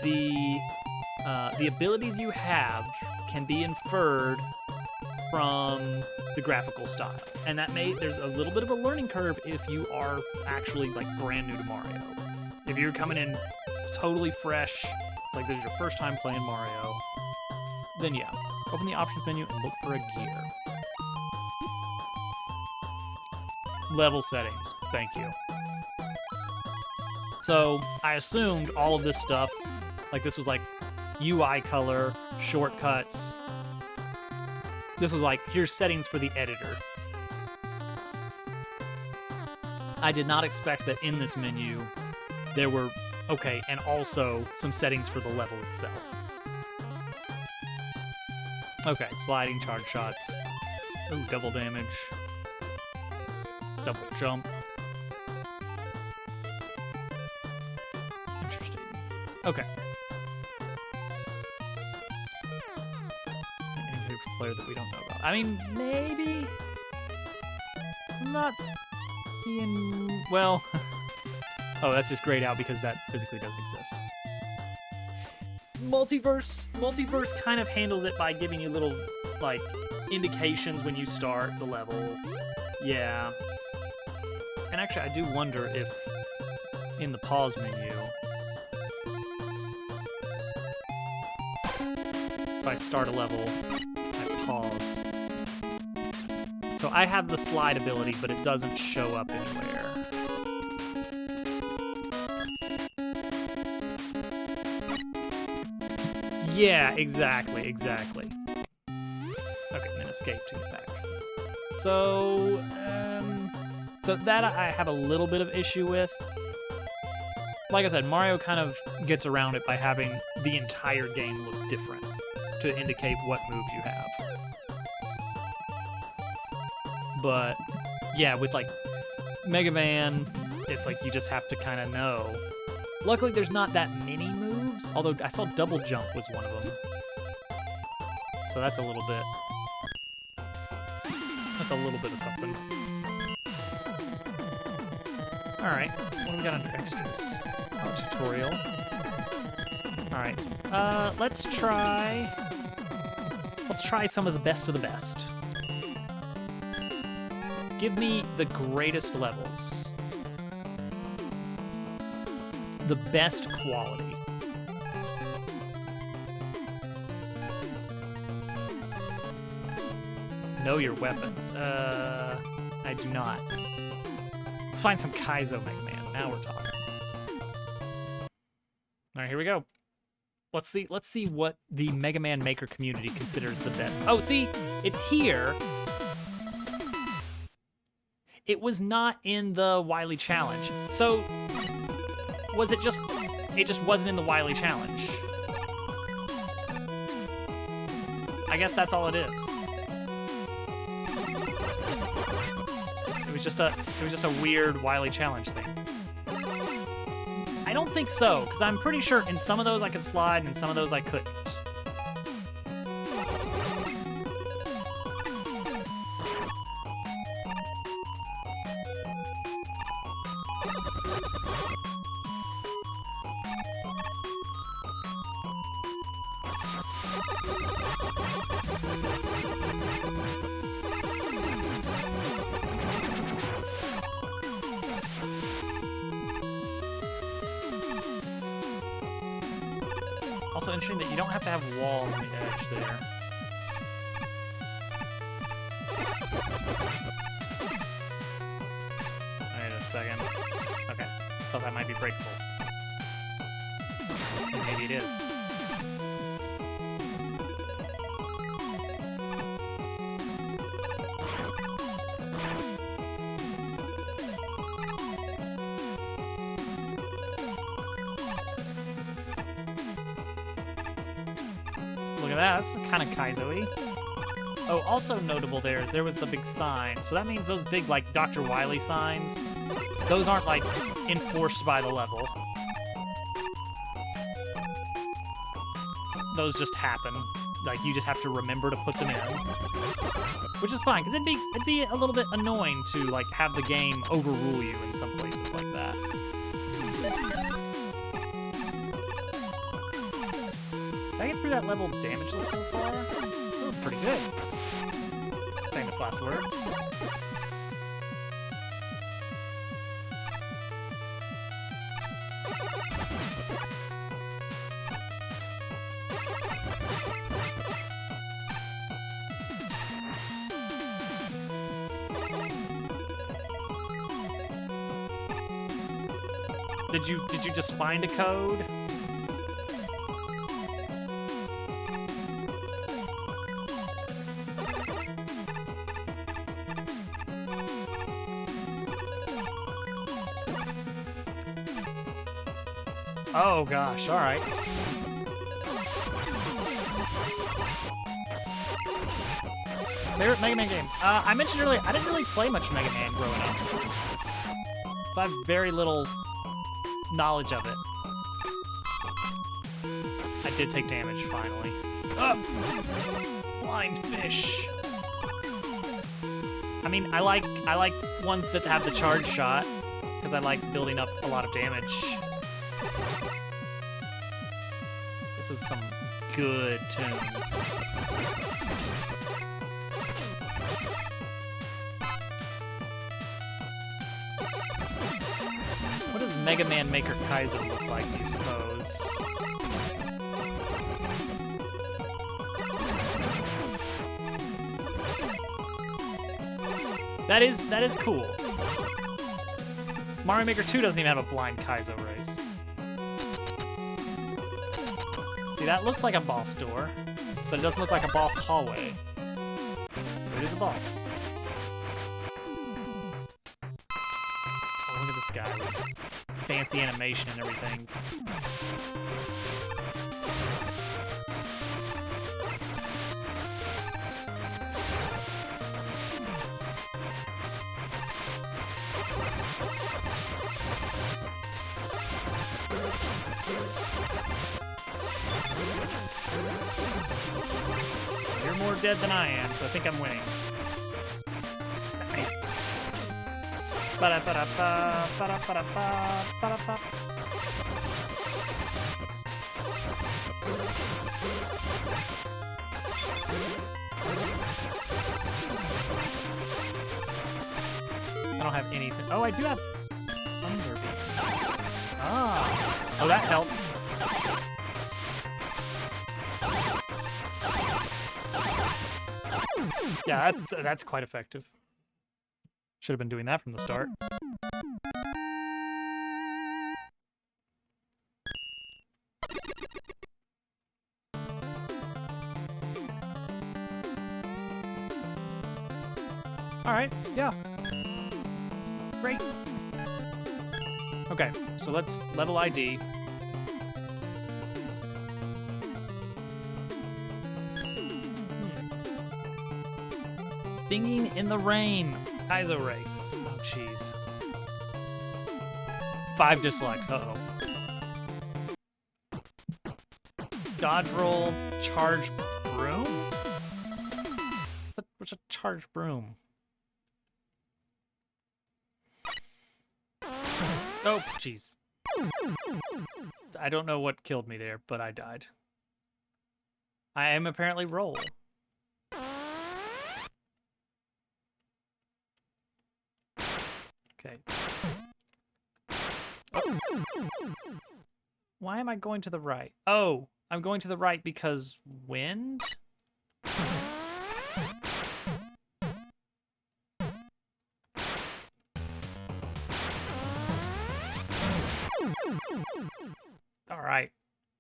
the abilities you have can be inferred from the graphical style, and there's a little bit of a learning curve if you are actually like brand new to Mario. If you're coming in totally fresh, it's like this is your first time playing Mario, then yeah, open the options menu and look for a gear. Level settings, thank you. So I assumed all of this stuff, like this was like UI color, shortcuts. This was like, here's settings for the editor. I did not expect that in this menu there were, okay, and also some settings for the level itself. Okay, sliding charge shots. Ooh, double damage. Double jump. Interesting. Okay. Any player that we don't know about. I mean, maybe. I'm not seeing. Well. Oh, that's just grayed out because that physically doesn't exist. Multiverse kind of handles it by giving you little, like, indications when you start the level. Yeah. And actually, I do wonder if in the pause menu, if I start a level, I pause. So I have the slide ability, but it doesn't show up anywhere. Yeah, exactly. Okay, and then escape to get back. So that I have a little bit of issue with. Like I said, Mario kind of gets around it by having the entire game look different to indicate what move you have. But yeah, with like Mega Man, it's like you just have to kind of know. Luckily, there's not that many moves, although I saw double jump was one of them. So that's a little bit. That's a little bit of something. All right, what do we got under extras? Oh, tutorial. All right, let's try some of the best. Give me the greatest levels. The best quality. Know your weapons. I do not. Let's find some Kaizo Mega Man. Now we're talking. All right, here we go. Let's see what the Mega Man Maker community considers the best. Oh, see, it's here. It was not in the Wily Challenge. So, was it just wasn't in the Wily Challenge. I guess that's all it is. It was just a weird Wily Challenge thing. I don't think so, because I'm pretty sure in some of those I could slide and in some of those I couldn't. Also interesting that you don't have to have walls on the edge there. Wait a second. Okay. Thought that might be breakable. And maybe it is. Look at that, that's kind of Kaizo-y. Oh, also notable there was the big sign. So that means those big, like, Dr. Wily signs, those aren't, like, enforced by the level. Those just happen. Like, you just have to remember to put them in. Which is fine, because it'd be a little bit annoying to, like, have the game overrule you in some places like that. Did I get through that level damageless so far? Ooh, pretty good. Famous last words. Did you just find a code? Oh gosh, all right. Favorite Mega Man game? I mentioned earlier, I didn't really play much Mega Man growing up. So I have very little knowledge of it. I did take damage, finally. Blind fish. I mean, I like ones that have the charge shot, because I like building up a lot of damage. This is some good tunes. What does Mega Man Maker Kaizo look like, do you suppose? That is cool. Mario Maker 2 doesn't even have a blind Kaizo race. See, that looks like a boss door, but it doesn't look like a boss hallway. But it is a boss. Oh, look at this guy with fancy animation and everything. You're more dead than I am, so I think I'm winning. Ba-da-ba-da-ba, ba-da-ba-da-ba, ba-da-ba. I don't have anything. Oh, I do have Thunder Beam. Ah. Oh, that helped. Yeah, that's quite effective. Should have been doing that from the start. All right, yeah. Great. Okay, so let's level ID. Singing in the Rain. Kaizo race. Oh, jeez. 5 dislikes. Uh-oh. Dodge roll, charge broom? What's a charge broom? Oh, jeez. I don't know what killed me there, but I died. I am apparently roll. Okay. Oh. Why am I going to the right? Oh, I'm going to the right because wind? All right.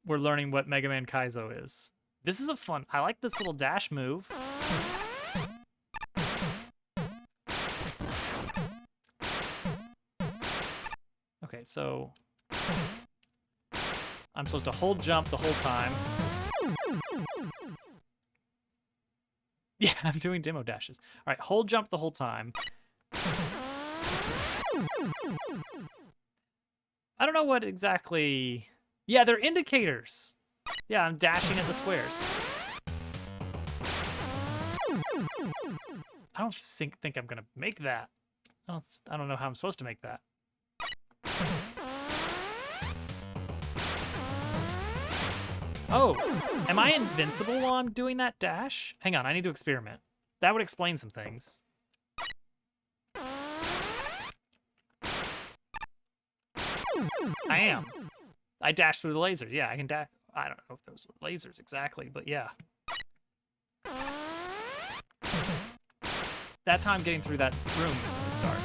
We're learning what Mega Man Kaizo is. This is a fun... I like this little dash move. Okay, so... I'm supposed to hold jump the whole time. Yeah, I'm doing demo dashes. All right, hold jump the whole time. I don't know what exactly... Yeah, they're indicators. Yeah, I'm dashing at the squares. I don't think I'm gonna make that. I don't know how I'm supposed to make that. Oh, am I invincible while I'm doing that dash? Hang on, I need to experiment. That would explain some things. I am. I dashed through the lasers. Yeah, I can dash. I don't know if those were lasers exactly, but yeah. That's how I'm getting through that room at the start.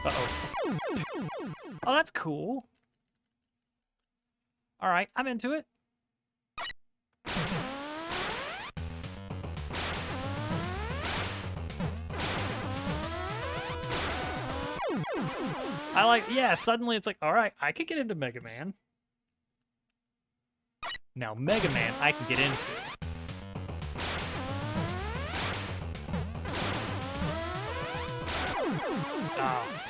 Uh-oh. Oh, that's cool. All right, I'm into it. I like, yeah, suddenly it's like, all right, I could get into Mega Man. Now, Mega Man, I can get into. Oh.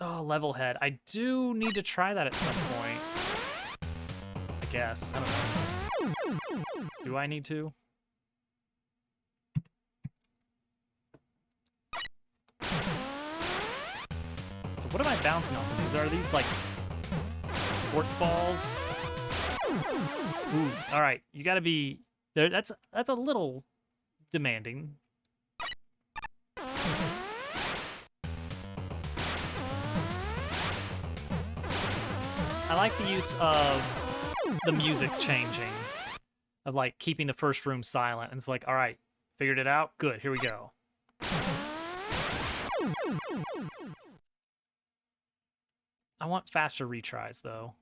Oh, level head. I do need to try that at some point. I guess. I don't know. Do I need to? So what am I bouncing off of these? Are these like sports balls? Ooh, all right. You gotta be there. That's a little demanding. I like the use of the music changing, of like keeping the first room silent. And it's like, all right, figured it out? Good, here we go. I want faster retries, though.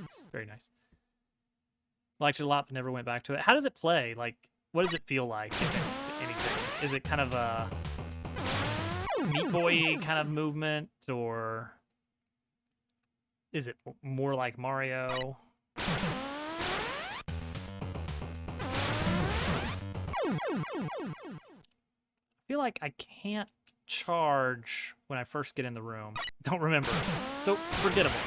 It's very nice. Liked it a lot, but never went back to it. How does it play? Like, what does it feel like, if anything? Is it kind of a Meat Boy kind of movement, or is it more like Mario? I feel like I can't charge when I first get in the room. Don't remember. So, forgettable.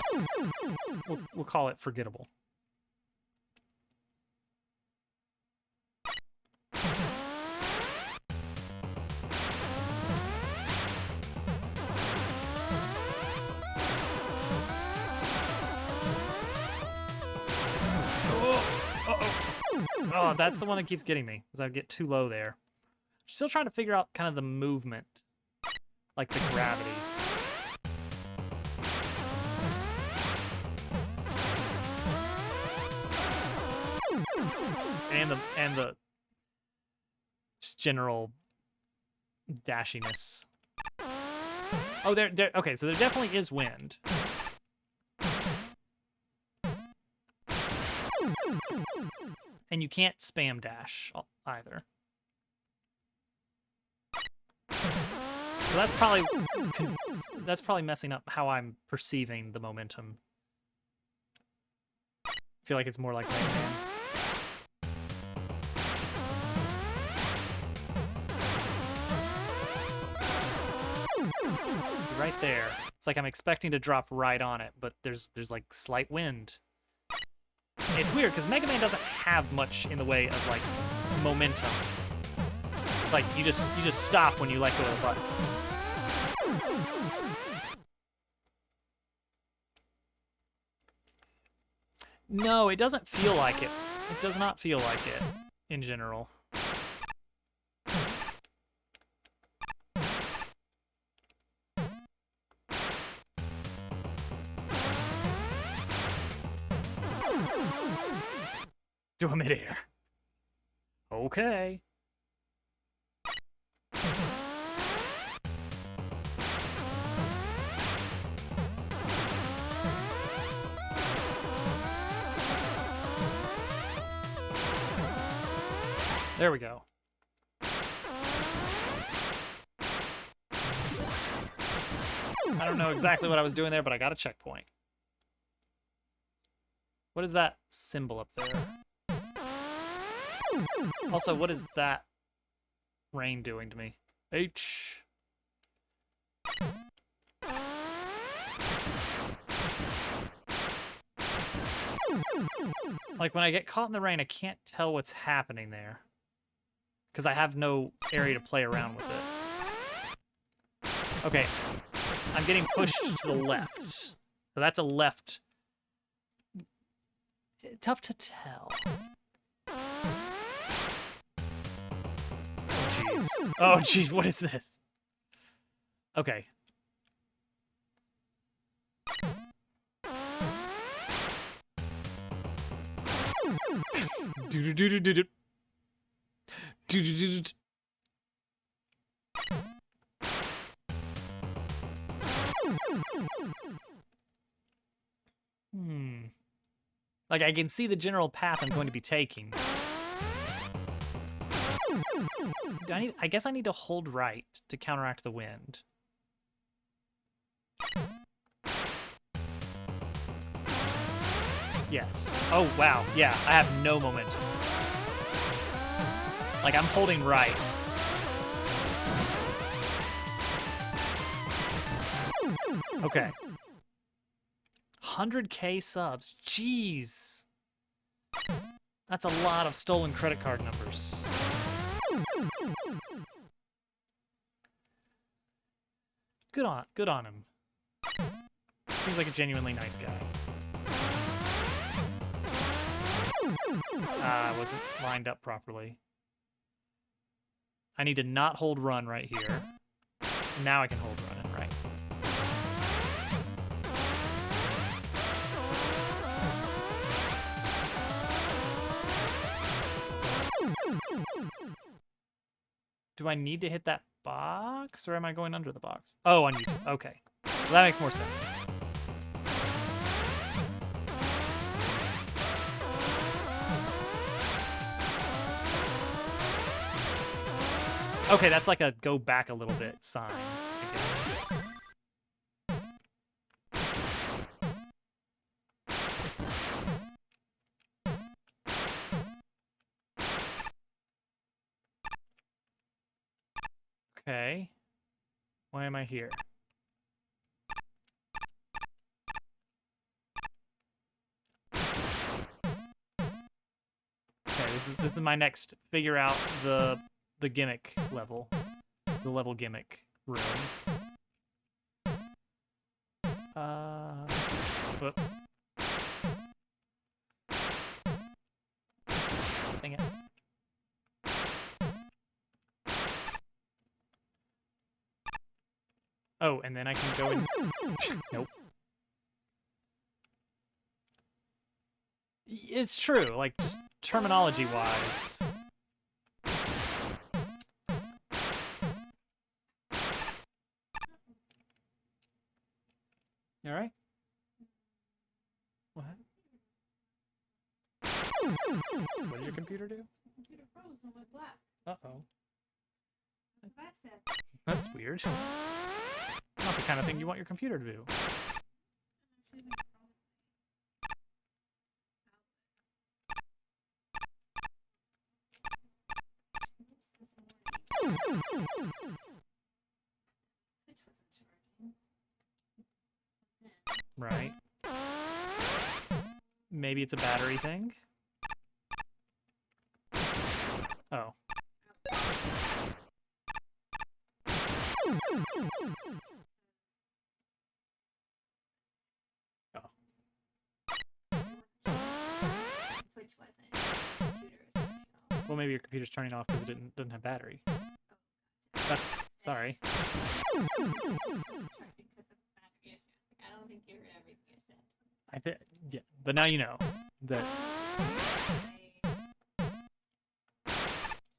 We'll call it forgettable. Oh, that's the one that keeps getting me, because I get too low there. Still trying to figure out kind of the movement, like the gravity. And the just general dashiness. Oh, there. Okay, so there definitely is wind. And you can't spam dash either. So that's probably messing up how I'm perceiving the momentum. I feel like it's more like Mega Man. See, right there. It's like I'm expecting to drop right on it, but there's like slight wind. It's weird because Mega Man doesn't have much in the way of like momentum. It's like you just stop when you let go of the button. No, it doesn't feel like it. It does not feel like it in general. Do a midair. Okay. There we go. I don't know exactly what I was doing there, but I got a checkpoint. What is that symbol up there? Also, what is that rain doing to me? H. Like, when I get caught in the rain, I can't tell what's happening there. Because I have no area to play around with it. Okay. I'm getting pushed to the left. So that's a left. Tough to tell. Oh, jeez. Oh, jeez, what is this? Okay. Do-do-do-do-do-do. Do-do-do-do-do. Like, I can see the general path I'm going to be taking. I guess I need to hold right to counteract the wind. Yes. Oh, wow. Yeah, I have no momentum. Like, I'm holding right. Okay. 100K subs. Jeez. That's a lot of stolen credit card numbers. Good on him. Seems like a genuinely nice guy. I wasn't lined up properly. I need to not hold run right here. Now I can hold run and right. Do I need to hit that box, or am I going under the box? Oh, on YouTube. Okay. Well, that makes more sense. Okay, that's like a go back a little bit sign, I guess. Okay. Why am I here? Okay, this is my next figure out the gimmick level. The level gimmick room. Whoop. Dang it. Oh, and then I can go in. Nope. It's true, like, just terminology-wise. You alright? What? What did your computer do? Computer froze and went black. Uh-oh. That's what I said. That's weird. Not the kind of thing you want your computer to do. Right. Maybe it's a battery thing. Oh. Oh. Switch wasn't. Computer was turning off. Well, maybe your computer's turning off because it doesn't have battery. That's sorry. Charging because of battery issues. Like, I don't think you heard everything I said. I think yeah, but now you know that. My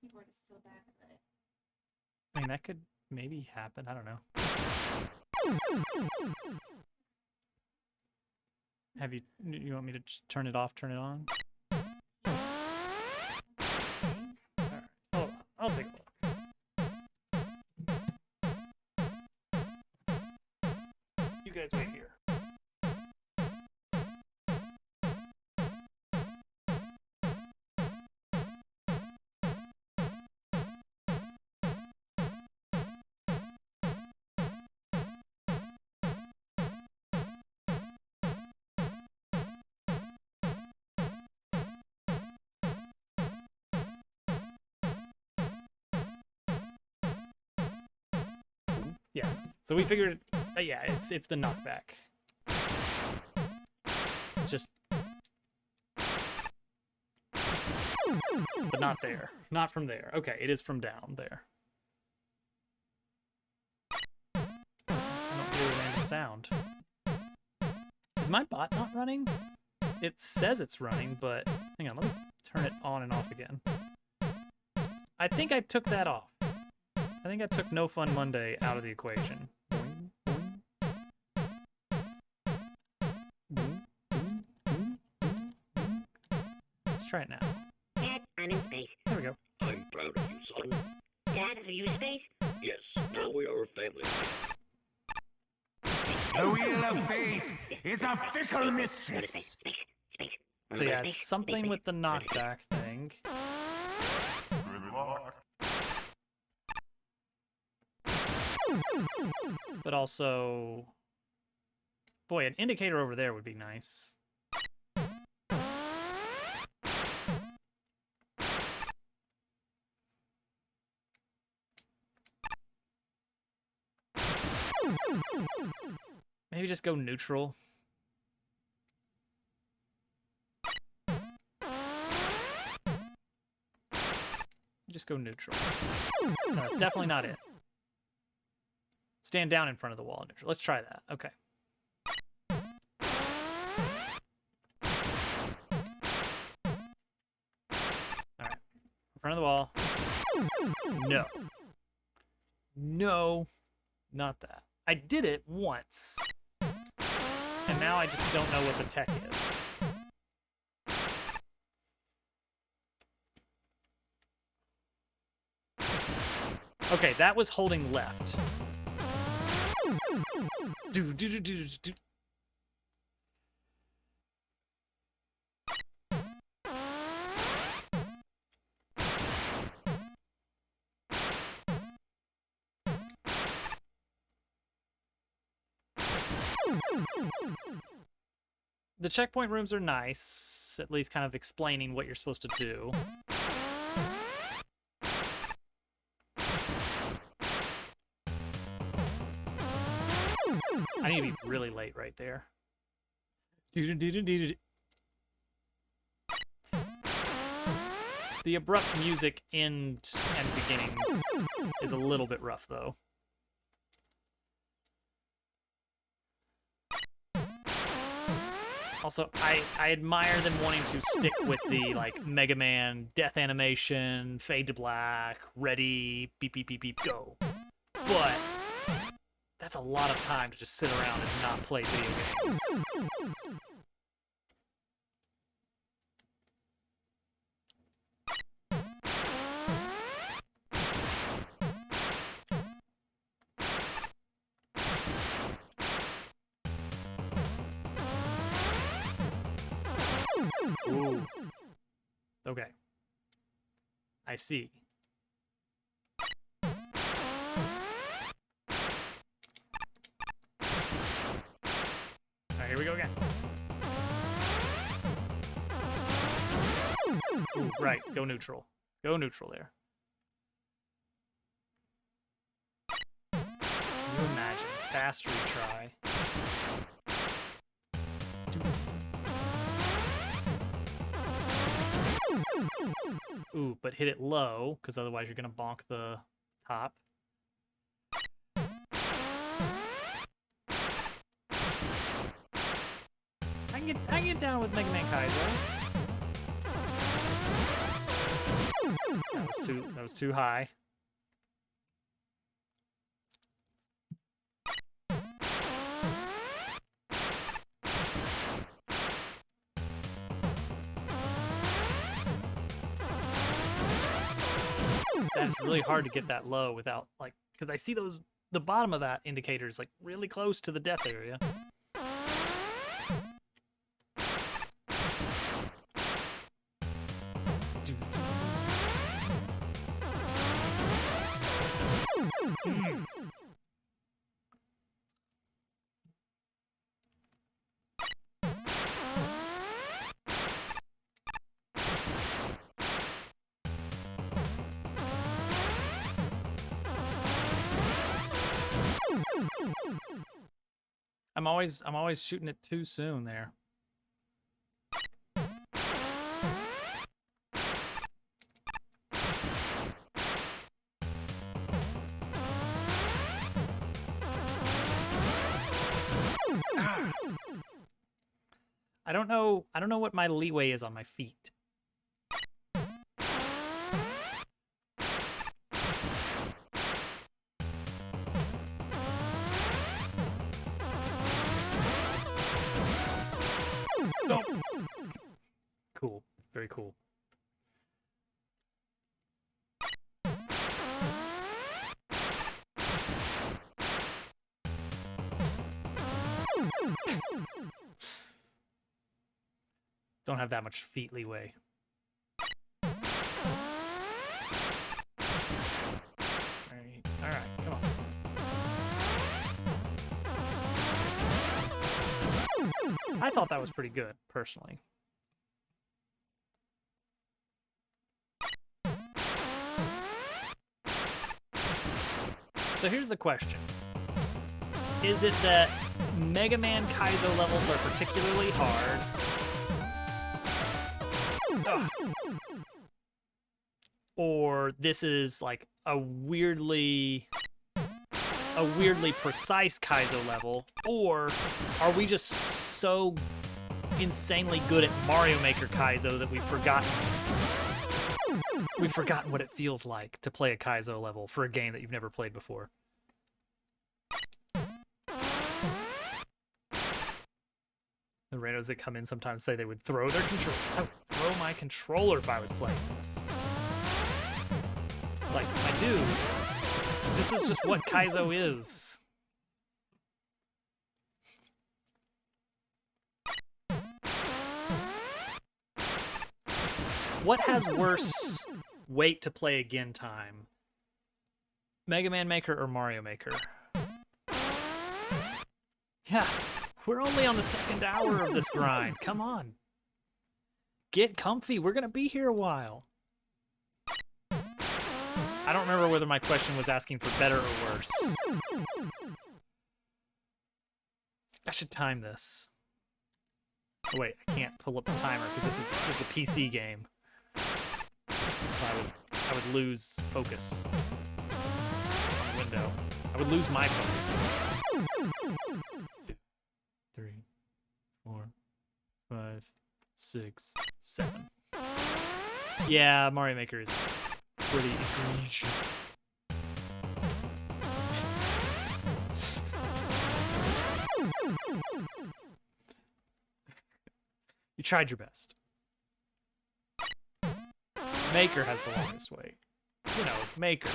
keyboard is still backlit. I mean, that could maybe happen. I don't know. Have you? You want me to just turn it off? Turn it on? All right. Hold on. I'll take a look. You guys wait here. Yeah. So we figured, yeah, it's the knockback. It's just, but not there. Not from there. Okay, it is from down there. I don't hear a random sound. Is my bot not running? It says it's running, but hang on, let me turn it on and off again. I think I took that off. I think I took No Fun Monday out of the equation. Boing, boing. Boing, boing, boing, boing, boing. Let's try it now. Dad, I'm in space. There we go. I'm proud of you, son. Dad, are you space? Yes, now we are a family. The wheel of fate is a fickle Go to mistress. space, space, space. So yeah, it's something with the knockback thing. But also, boy, an indicator over there would be nice. Maybe just go neutral. Just go neutral. No, that's definitely not it. Stand down in front of the wall neutral. Let's try that. Okay. Alright. In front of the wall. No. No. Not that. I did it once. And now I just don't know what the tech is. Okay, that was holding left. Do do do do do. The checkpoint rooms are nice, at least kind of explaining what you're supposed to do. I need to be really late right there. The abrupt music end and beginning is a little bit rough, though. Also, I admire them wanting to stick with the, like, Mega Man death animation, fade to black, ready, beep, beep, beep, beep, go. But that's a lot of time to just sit around and not play video games. Ooh. Okay. I see. again. Ooh, right, go neutral. Go neutral there. Can you imagine? Fast retry. Ooh, but hit it low, because otherwise you're gonna bonk the top. I can get down with Mega Man Kaizo. That was too high. That's really hard to get that low without, like, because I see the bottom of that indicator is like really close to the death area. I'm always shooting it too soon there. I don't know what my leeway is on my feet. No. Cool. Very cool. Don't have that much feet leeway. All right, come on. I thought that was pretty good, personally. So here's the question. Is it that Mega Man Kaizo levels are particularly hard? Ugh. Or this is like a weirdly precise Kaizo level? Or are we just so insanely good at Mario Maker Kaizo that we've forgotten what it feels like to play a Kaizo level for a game that you've never played before? The randos that come in sometimes say they would throw their controller. I would throw my controller if I was playing this. It's like, my dude, this is just what Kaizo is. What has worse wait to play again time? Mega Man Maker or Mario Maker? Yeah, we're only on the second hour of this grind. Come on. Get comfy. We're going to be here a while. I don't remember whether my question was asking for better or worse. I should time this. Oh, wait, I can't pull up the timer because this is a PC game. So I would lose focus on the window. I would lose my focus. 2, 3, 4, 5, 6, 7. Yeah, Mario Maker is pretty egregious. You tried your best. Maker has the longest wait. You know, Maker.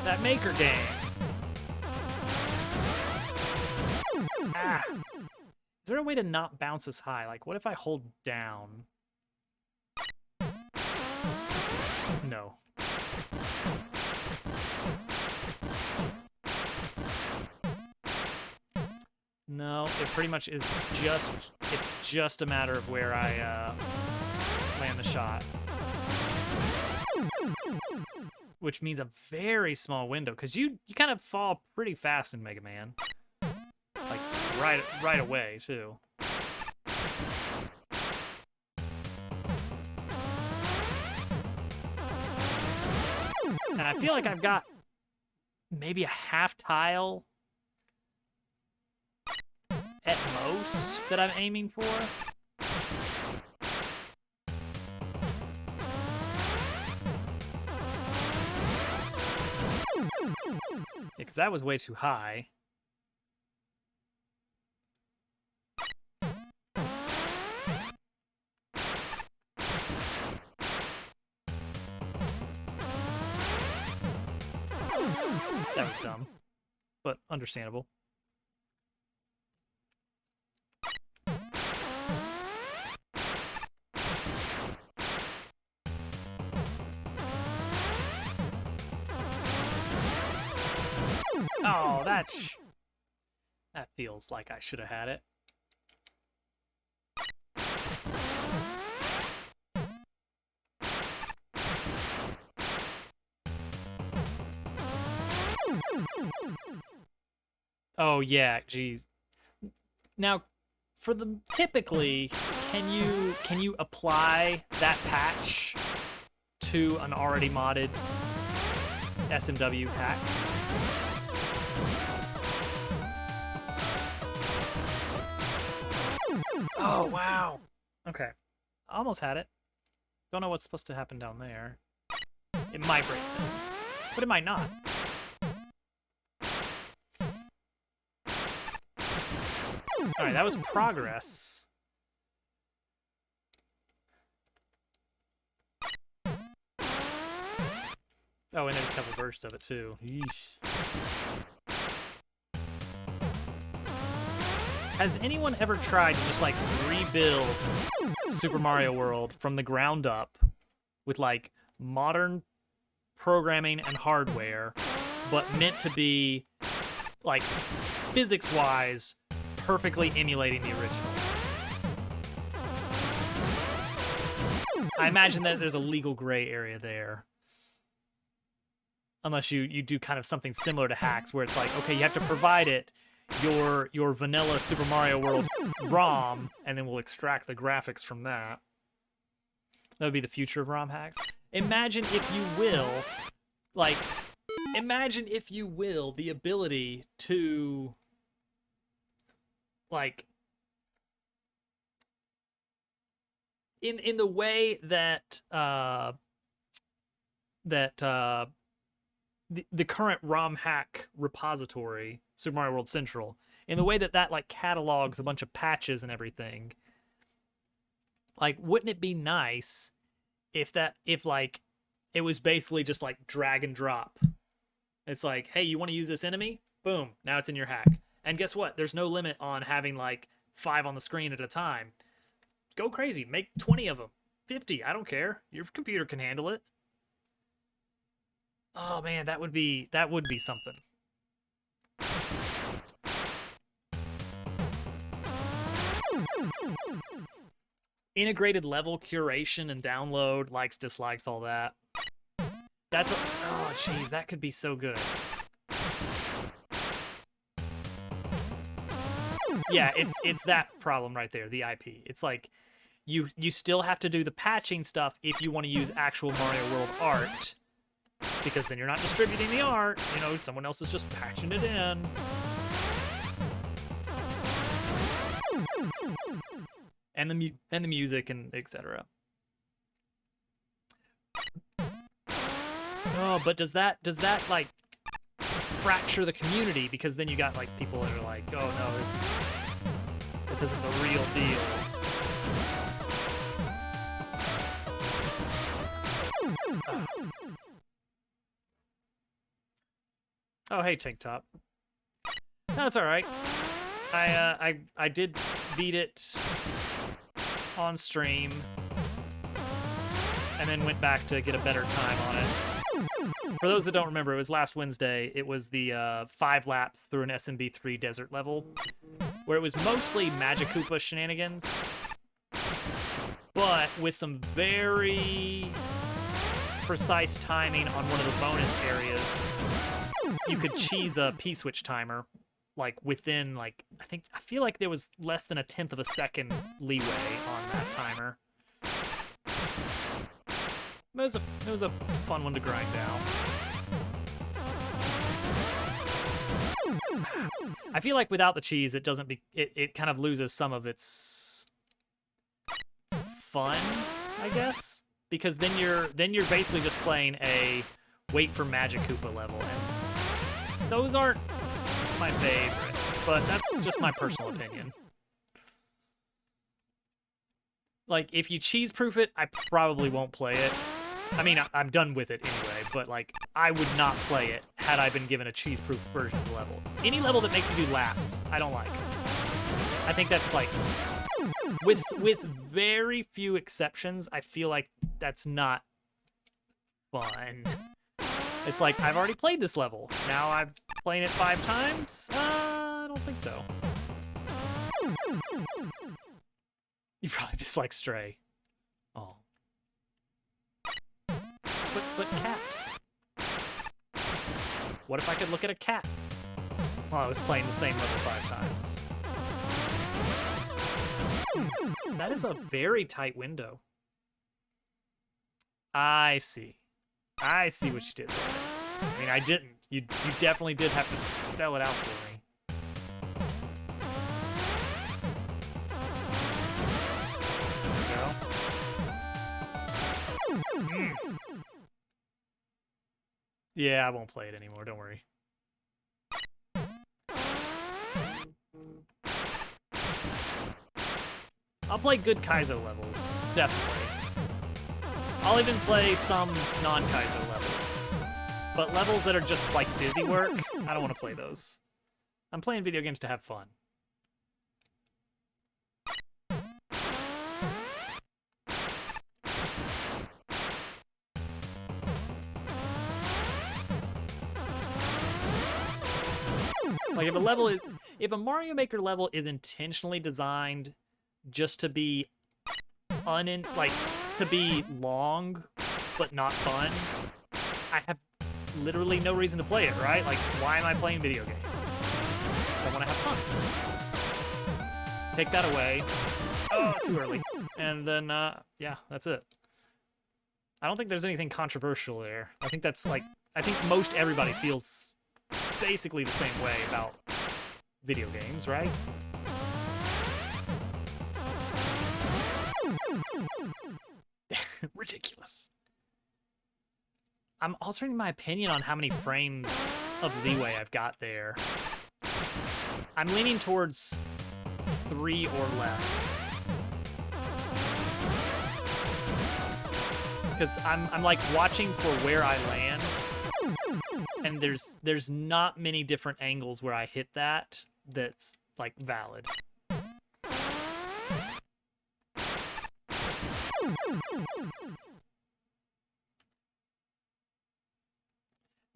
That Maker game. Ah. Is there a way to not bounce this high? Like, what if I hold down? No. it pretty much is it's just a matter of where I land the shot. Which means a very small window, because you kind of fall pretty fast in Mega Man. Like, right away, too. And I feel like I've got maybe a half tile at most that I'm aiming for. Because that was way too high. That was dumb, but understandable. Oh, that feels like I should have had it. Oh yeah, geez. Now, for the typically, can you apply that patch to an already modded SMW hack? Oh wow. Okay, almost had it. Don't know what's supposed to happen down there. It might break things, but it might not. Alright, that was progress. Oh, and there's a couple bursts of it too. Yeesh. Has anyone ever tried to just like rebuild Super Mario World from the ground up with like modern programming and hardware, but meant to be like physics-wise perfectly emulating the original? I imagine that there's a legal gray area there. Unless you do kind of something similar to hacks where it's like, okay, you have to provide it your vanilla Super Mario World ROM, and then we'll extract the graphics from that. That would be the future of ROM hacks. Imagine, if you will, the ability to, like, in the way that the current ROM hack repository, Super Mario World Central, in the way that like catalogs a bunch of patches and everything. Like, wouldn't it be nice if like it was basically just like drag and drop? It's like, hey, you want to use this enemy? Boom, now it's in your hack. And guess what? There's no limit on having like 5 on the screen at a time. Go crazy, make 20 of them, 50, I don't care. Your computer can handle it. Oh man, that would be something. Integrated level curation and download, likes, dislikes, all that. Oh jeez, that could be so good. Yeah, it's that problem right there, the IP. It's like you still have to do the patching stuff if you want to use actual Mario World art. Because then you're not distributing the art, you know, someone else is just patching it in. And the music and etc. Oh, but does that like fracture the community? Because then you got like people that are like, oh no, this isn't the real deal. Oh, hey, Tank Top. No, it's all right. I did beat it on stream, and then went back to get a better time on it. For those that don't remember, it was last Wednesday. It was the 5 laps through an SMB3 desert level, where it was mostly Magic Koopa shenanigans, but with some very precise timing on one of the bonus areas. You could cheese a P-switch timer, like within I feel like there was less than 1/10 of a second leeway on that timer. It was a fun one to grind down. I feel like without the cheese, it doesn't it kind of loses some of its fun, I guess, because then you're basically just playing a wait for Magic Koopa level, and those aren't my favorite, but that's just my personal opinion. Like, if you cheese-proof it, I probably won't play it. I mean, I'm done with it anyway, but, like, I would not play it had I been given a cheese-proof version of the level. Any level that makes you do laps, I don't like. I think that's, like, with very few exceptions, I feel like that's not fun. It's like, I've already played this level. Now I've played it 5 times? I don't think so. You probably just like Stray. Oh. But cat. What if I could look at a cat while I was playing the same level 5 times? That is a very tight window. I see. I see what you did there. I mean, I didn't. You definitely did have to spell it out for me. There we go. Yeah, I won't play it anymore, don't worry. I'll play good Kaizo levels, definitely. I'll even play some non-Kaizo levels. But levels that are just, like, busy work, I don't want to play those. I'm playing video games to have fun. Like, if a Mario Maker level is intentionally designed just to be to be long but not fun, I have literally no reason to play it, right? Like, why am I playing video games? 'Cause I want to have fun. Take that away. Oh, too early. And then, yeah, that's it. I don't think there's anything controversial there. I think that's like, I think most everybody feels basically the same way about video games, right? Ridiculous. I'm altering my opinion on how many frames of leeway I've got there. I'm leaning towards 3 or less. Because I'm like watching for where I land, and there's not many different angles where I hit that's like valid.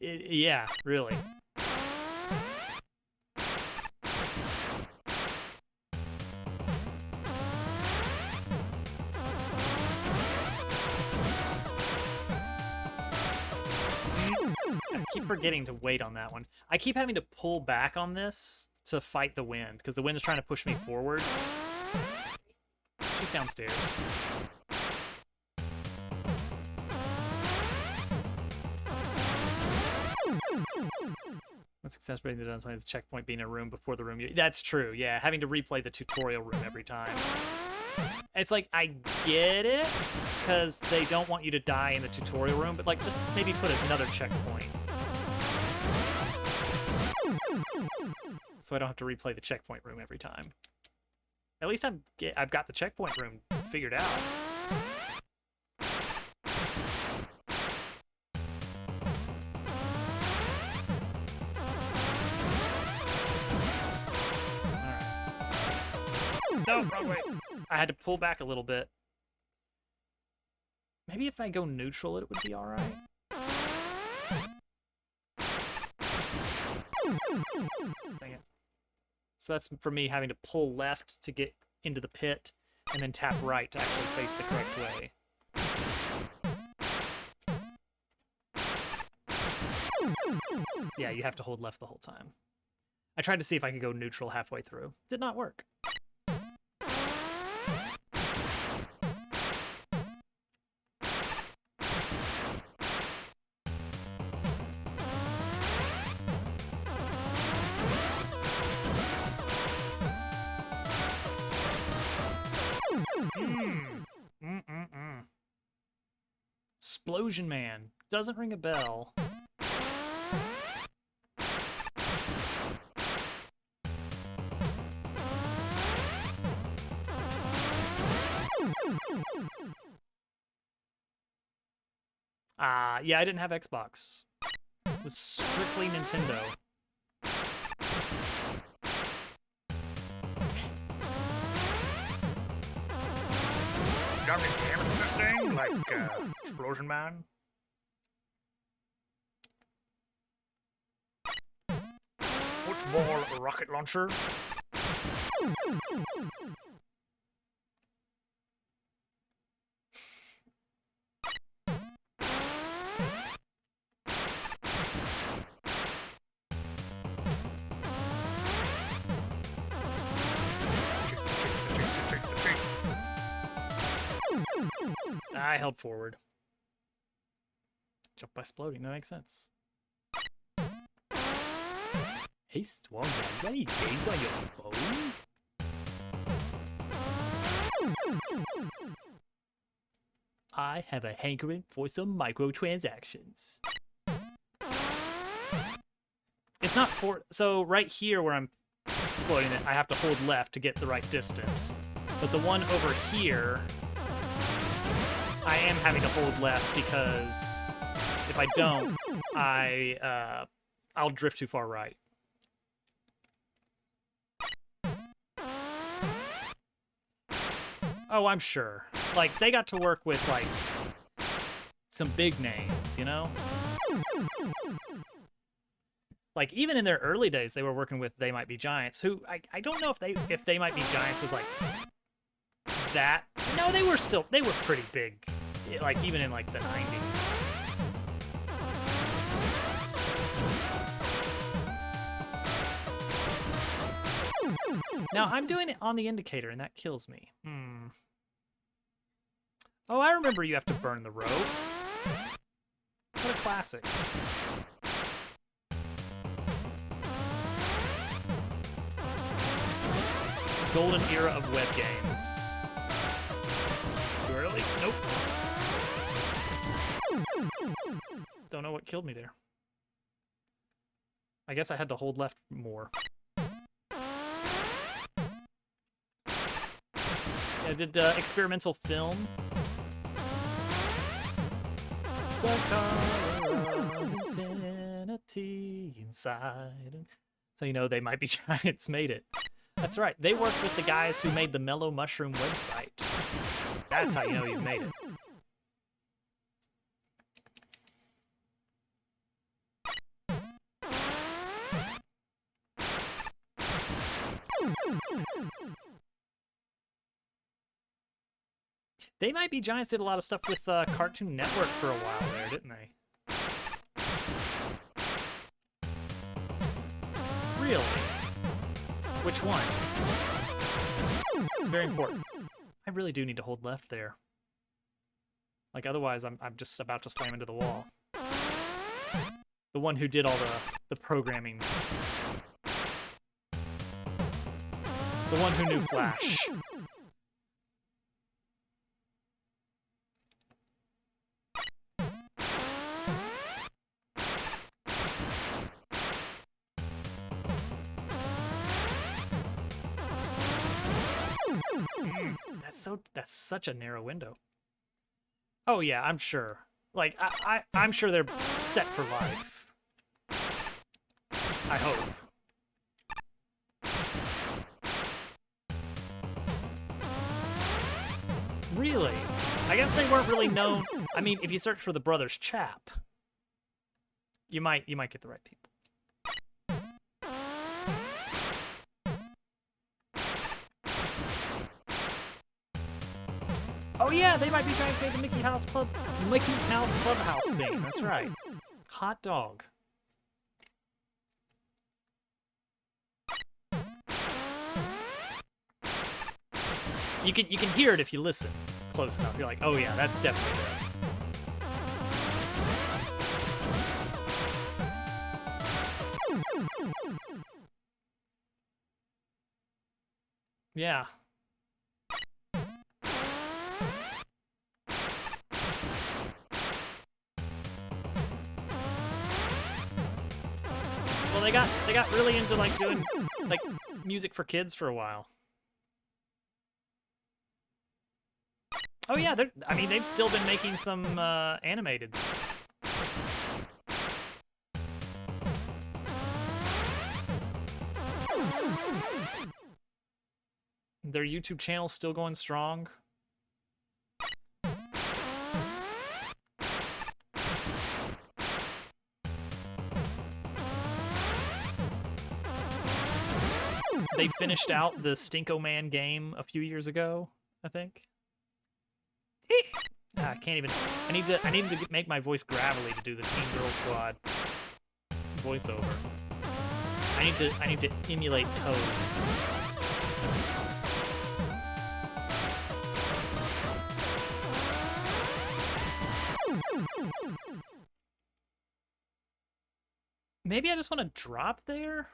Yeah, really. I keep forgetting to wait on that one. I keep having to pull back on this to fight the wind, because the wind is trying to push me forward. She's downstairs. What's success rating that doesn't play the checkpoint being a room before the room? That's true, yeah. Having to replay the tutorial room every time. It's like, I get it, because they don't want you to die in the tutorial room, but like, just maybe put another checkpoint. So I don't have to replay the checkpoint room every time. At least I've got the checkpoint room figured out. No, wrong way. I had to pull back a little bit. Maybe if I go neutral, it would be alright. So that's for me having to pull left to get into the pit, and then tap right to actually face the correct way. Yeah, you have to hold left the whole time. I tried to see if I could go neutral halfway through. Did not work. Explosion Man. Doesn't ring a bell. Yeah, I didn't have Xbox. It was strictly Nintendo. Got any damage in this thing? Like, Explosion Man? Football rocket launcher? I held forward. Jump by exploding, that makes sense. Hey, Swan, you got any games on your phone? I have a hankering for some microtransactions. It's not for... So, right here where I'm exploding it, I have to hold left to get the right distance. But the one over here... I am having to hold left because if I don't, I'll drift too far right. Oh, I'm sure. Like, they got to work with, like, some big names, you know? Like, even in their early days, they were working with They Might Be Giants, who, I don't know if They Might Be Giants was, like, that. No, they were pretty big, like, even in, like, the 90s. Now, I'm doing it on the indicator, and that kills me. Oh, I remember you have to burn the rope. What a classic. Golden era of web games. Too early? Nope. Don't know what killed me there. I guess I had to hold left more. I did experimental film. The color of infinity inside. So, you know, They Might Be Giants made it. That's right. They worked with the guys who made the Mellow Mushroom website. That's how you know you've made it. They Might Be Giants did a lot of stuff with Cartoon Network for a while there, didn't they? Really? Which one? It's very important. I really do need to hold left there. Like, otherwise I'm just about to slam into the wall. The one who did all the programming. The one who knew Flash. That's such a narrow window. Oh yeah, I'm sure. Like, I'm sure they're set for life. I hope. Really? I guess they weren't really known. I mean, if you search for the Brothers Chap, you might get the right people. Oh yeah, they might be trying to make the Mickey Mouse Clubhouse thing. That's right. Hot dog. You can hear it if you listen close enough. You're like, oh yeah, that's definitely there. Yeah. Well, they got really into like doing like music for kids for a while. Oh yeah, I mean they've still been making some animateds. Their YouTube channel's still going strong. They finished out the Stinko Man game a few years ago, I think. I can't even. I need to make my voice gravelly to do the Teen Girl Squad voiceover. I need to emulate Toad. Maybe I just want to drop there?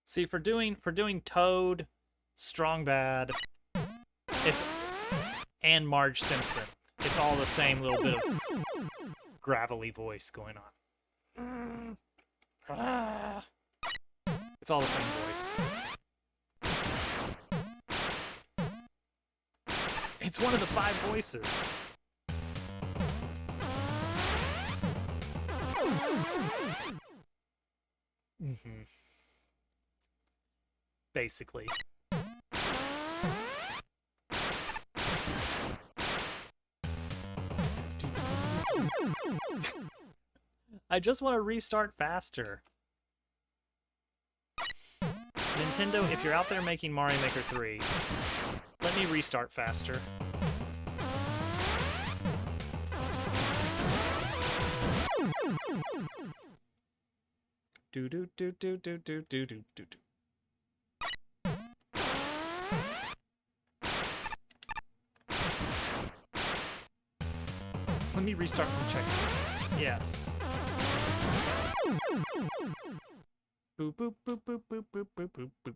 See, for doing Toad, Strong Bad, and Marge Simpson, it's all the same little bit of gravelly voice going on. It's all the same voice. It's one of the 5 voices. Mm-hmm. Basically. I just want to restart faster. Nintendo, if you're out there making Mario Maker 3, let me restart faster. Do do do do do do do do do do. Let me restart from checkpoint. Yes. Boop boop boop boop boop boop boop boop boop.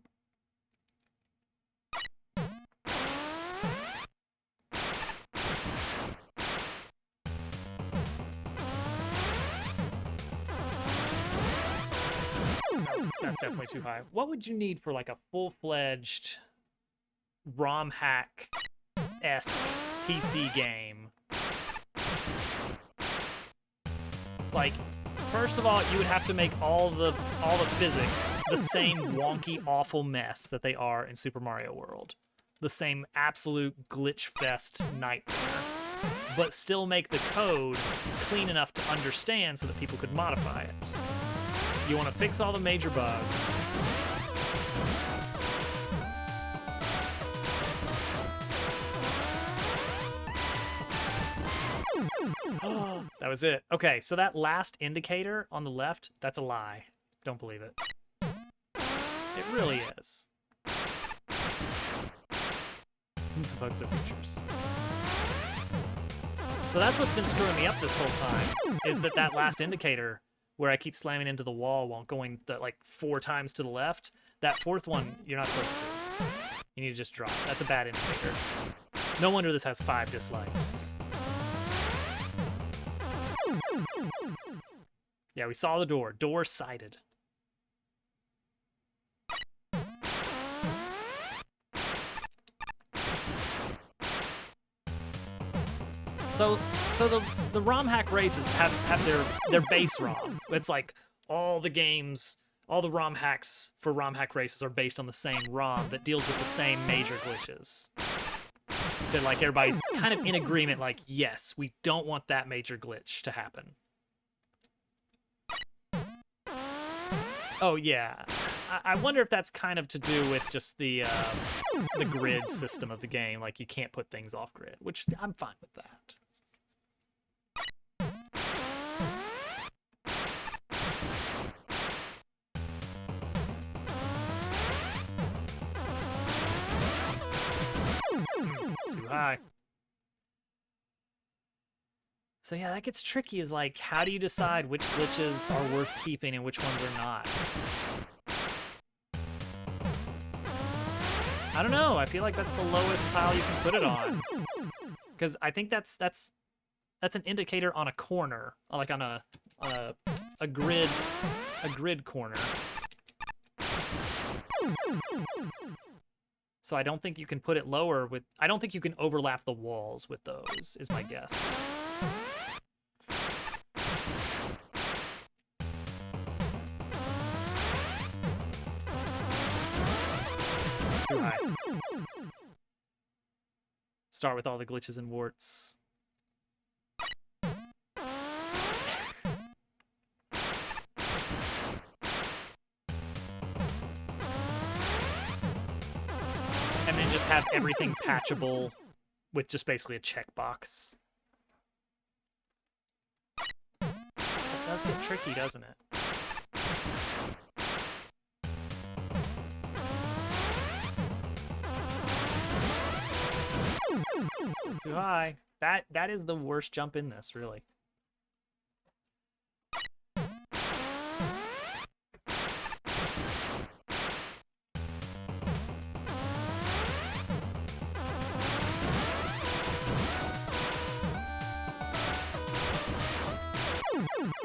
That's definitely too high. What would you need for like a full-fledged ROM hack-esque PC game? Like, first of all, you would have to make all the physics the same wonky, awful mess that they are in Super Mario World. The same absolute glitch fest nightmare. But still make the code clean enough to understand so that people could modify it. You want to fix all the major bugs. That was it. Okay, so that last indicator on the left, that's a lie. Don't believe it. It really is. The bugs are features. So that's what's been screwing me up this whole time, is that last indicator where I keep slamming into the wall while going like 4 times to the left. That 4th one, you're not supposed to. You need to just drop. That's a bad indicator. No wonder this has 5 dislikes. Yeah, we saw the door. Door sighted. So the ROM hack races have their base ROM. It's like all the games, all the ROM hacks for ROM hack races are based on the same ROM that deals with the same major glitches. That like everybody's kind of in agreement, like, yes, we don't want that major glitch to happen. Oh yeah, I wonder if that's kind of to do with just the grid system of the game. Like you can't put things off grid, which I'm fine with that. Too high. So yeah, that gets tricky, is like, how do you decide which glitches are worth keeping and which ones are not? I don't know, I feel like that's the lowest tile you can put it on. Because I think that's an indicator on a corner, like on a grid corner. So I don't think you can put it lower with, I don't think you can overlap the walls with those, is my guess. Too high. Start with all the glitches and warts. And then just have everything patchable with just basically a checkbox. That does get tricky, doesn't it? Still too high. That is the worst jump in this, really.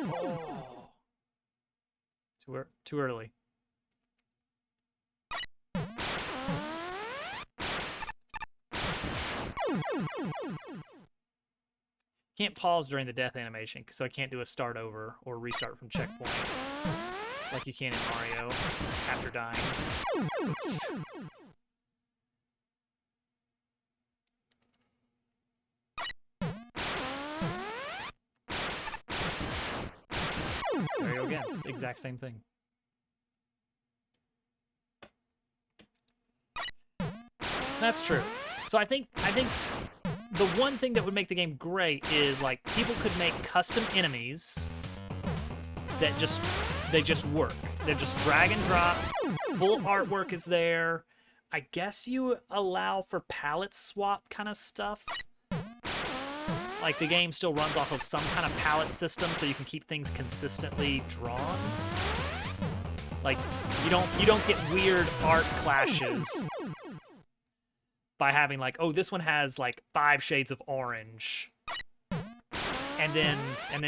Oh. Too early. Can't pause during the death animation, so I can't do a start over or restart from checkpoint like you can in Mario after dying. Oops. There you go again. It's the exact same thing. That's true. So I think the one thing that would make the game great is like people could make custom enemies that just work. They're just drag and drop. Full artwork is there. I guess you allow for palette swap kind of stuff. Like the game still runs off of some kind of palette system, so you can keep things consistently drawn. Like you don't get weird art clashes by having like, oh, this one has like 5 shades of orange, and then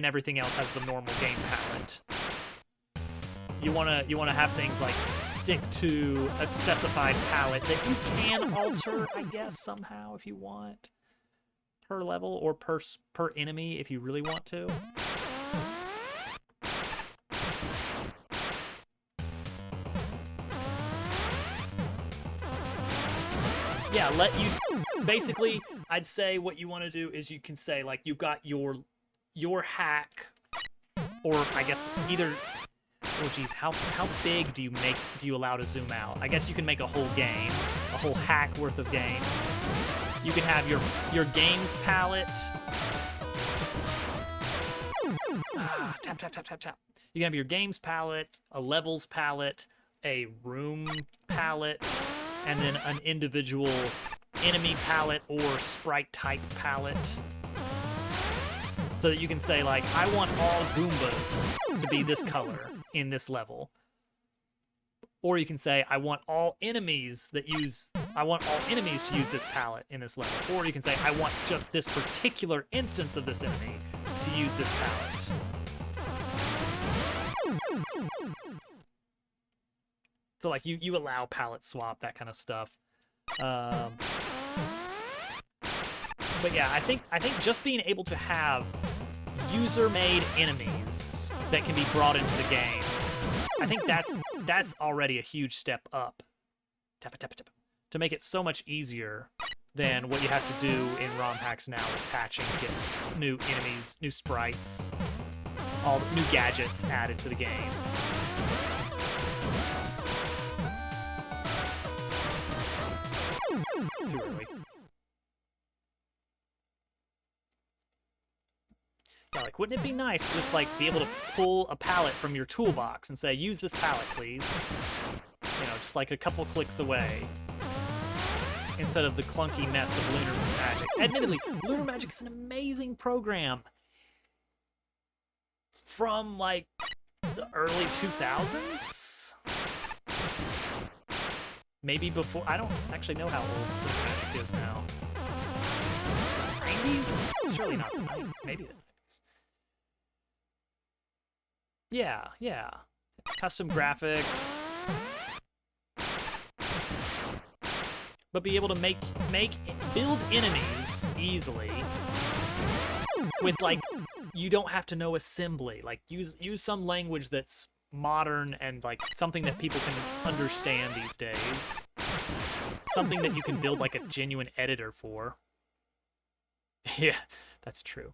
everything else has the normal game palette. You wanna have things like stick to a specified palette that you can alter, I guess, somehow if you want, per level or per enemy if you really want to. Yeah, basically, I'd say what you want to do is you can say, like, you've got your hack, or I guess either, oh geez, how big do you allow to zoom out? I guess you can make a whole game, a whole hack worth of games. You can have your games palette. Tap, tap, tap, tap, tap. You can have your games palette, a levels palette, a room palette, and then an individual enemy palette or sprite type palette. So that you can say, like, I want all Goombas to be this color in this level. Or you can say, I want all enemies to use this palette in this level. Or you can say, I want just this particular instance of this enemy to use this palette. So like you allow palette swap, that kind of stuff. But yeah, I think just being able to have user-made enemies that can be brought into the game, I think that's already a huge step up. Tap, tap, tap, to make it so much easier than what you have to do in ROM hacks now with patching to get new enemies, new sprites, all new gadgets added to the game. Too early. Yeah, like, wouldn't it be nice to just, like, be able to pull a palette from your toolbox and say, use this palette, please? You know, just, like, a couple clicks away. Instead of the clunky mess of Lunar Magic. Admittedly, Lunar Magic is an amazing program. From, like, the early 2000s? Maybe before. I don't actually know how old Lunar Magic is now. 90s? Surely not the 90s. Maybe the 90s. Yeah, yeah. Custom graphics. But be able to build enemies easily with, like, you don't have to know assembly. Like, use some language that's modern and, like, something that people can understand these days. Something that you can build, like, a genuine editor for. Yeah, that's true.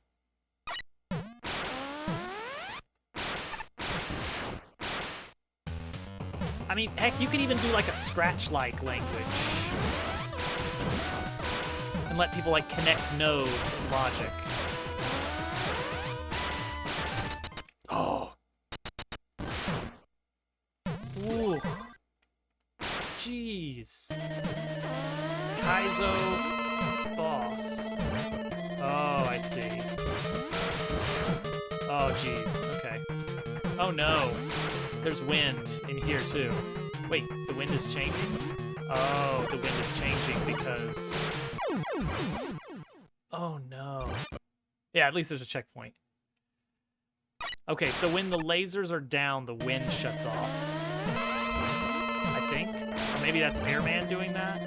I mean, heck, you could even do, like, a Scratch-like language. And let people, like, connect nodes and logic. Oh. Ooh. Jeez. Kaizo boss. Oh, I see. Oh, jeez. Okay. Oh, no. There's wind in here, too. Wait, the wind is changing? Oh, the wind is changing because... Oh, no. Yeah, at least there's a checkpoint. Okay, so when the lasers are down, the wind shuts off. I think. Or maybe that's Airman doing that?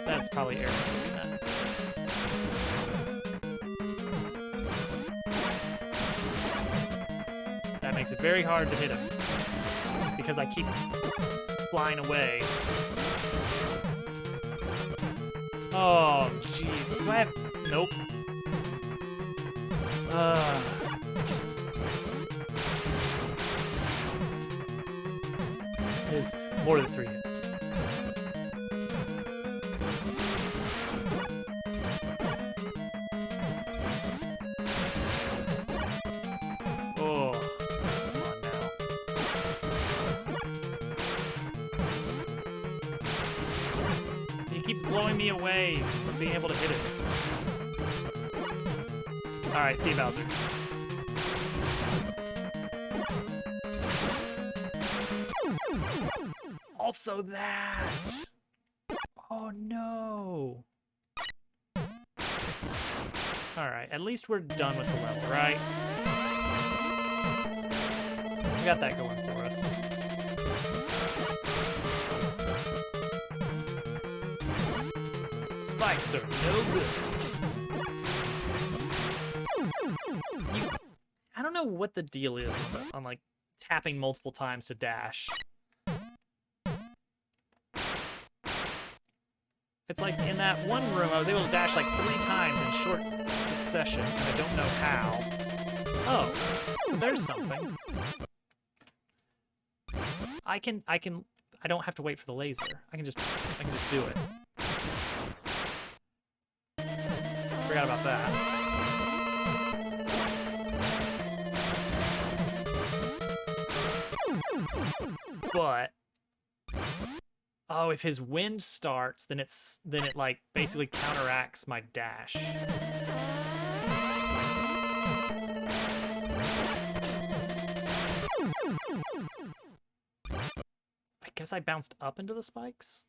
That's probably Airman doing that. That makes it very hard to hit him. Because I keep flying away. Oh, jeez. Do I have... Nope. It is more than 3 hits. Blowing me away from being able to hit it. Alright, see you, Bowser. Also that! Oh no! Alright, at least we're done with the level, right? We got that going for us. Spikes are no good. I don't know what the deal is on like tapping multiple times to dash. It's like in that one room I was able to dash like 3 times in short succession, and I don't know how. Oh, so there's something. I don't have to wait for the laser. I can just do it. Forgot about that. But oh, if his wind starts, then it like basically counteracts my dash. I guess I bounced up into the spikes?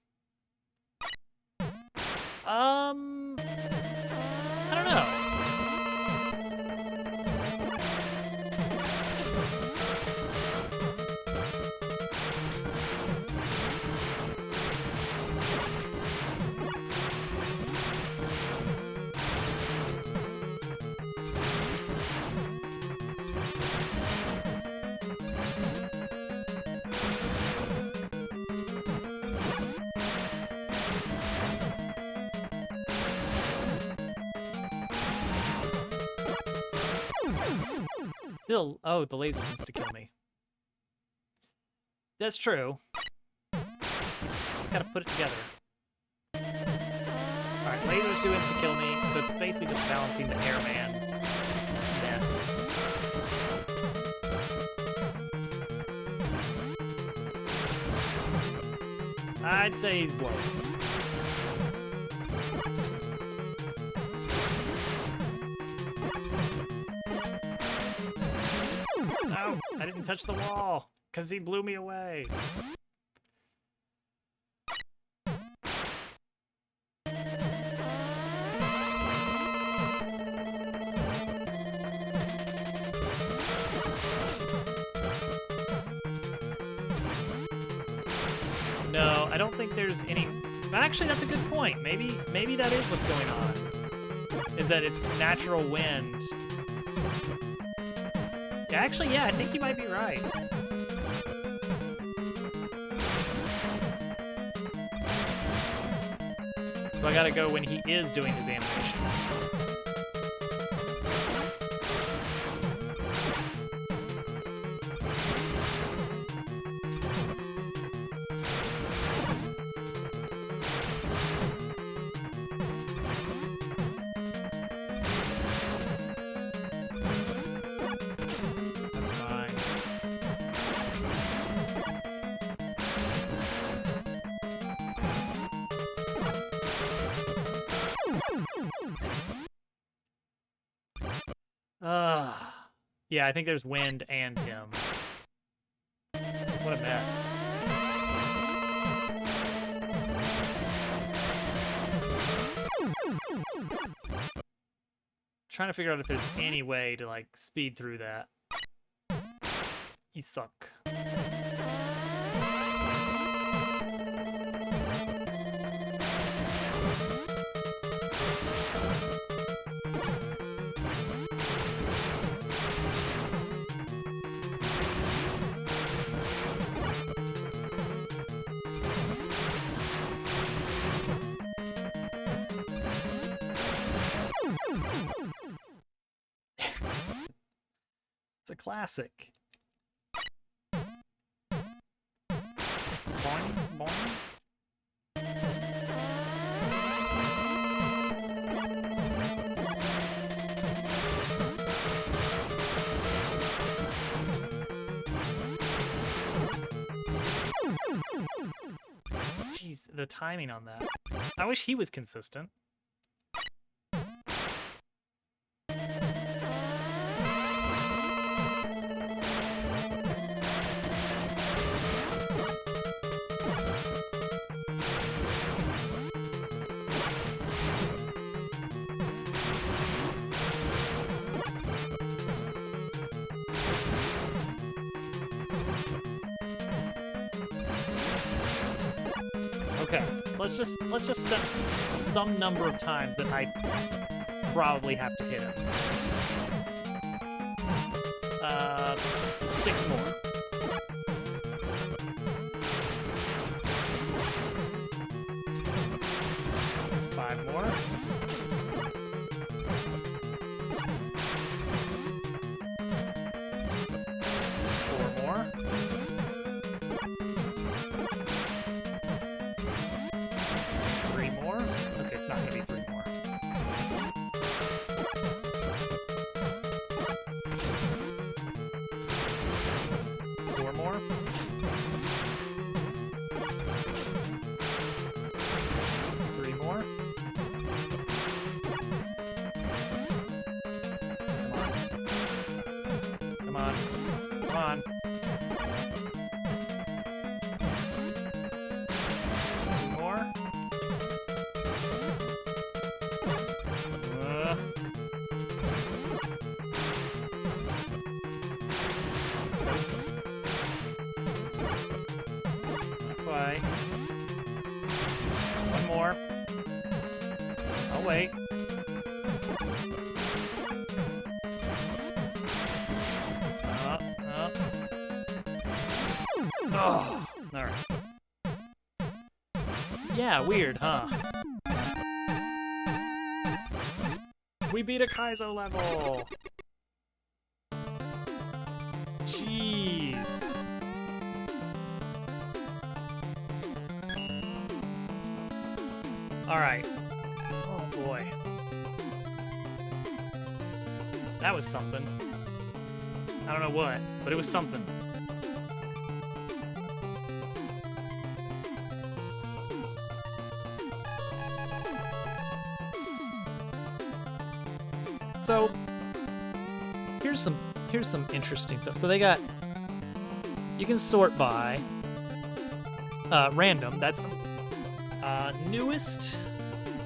I don't know. Still, oh, the lasers insta-kill me. That's true. Just gotta put it together. Alright, lasers do insta-kill me, so it's basically just balancing the airman mess. I'd say he's blown. No, I didn't touch the wall, because he blew me away. No, I don't think there's any... Actually, that's a good point. Maybe that is what's going on. Is that it's natural wind. Actually, yeah, I think you might be right. So I gotta go when he is doing his animation. That's fine. Yeah, I think there's wind and him. What a mess. Trying to figure out if there's any way to, like, speed through that. You suck. It's a classic. Boing, boing. Jeez, the timing on that. I wish he was consistent. Okay, let's just set some number of times that I probably have to hit him. 6 more. Five more. 4 more. 3 more. Okay, it's not gonna be 3 more. 4 more. 3 more. Come on. Come on. Come on. 2 more. Not quite. 1 more. I'll wait. Oh, alright. Yeah, weird, huh? We beat a Kaizo level! All right. Oh boy. That was something. I don't know what, but it was something. So here's some interesting stuff. So they got, you can sort by random. That's cool. Newest,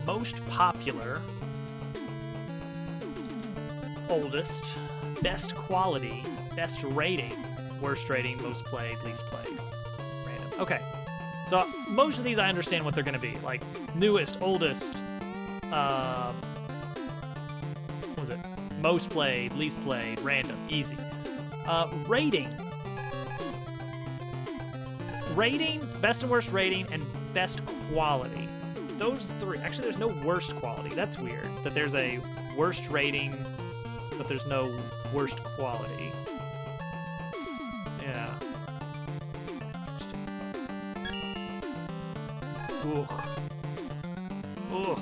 most popular, oldest, best quality, best rating, worst rating, most played, least played. Random. Okay. So most of these I understand what they're gonna be. Like newest, oldest, what was it? Most played, least played, random, easy. Rating. Rating, best and worst rating, and best quality. Those three. Actually, there's no worst quality. That's weird. That there's a worst rating, but there's no worst quality. Yeah. Ooh. Ooh.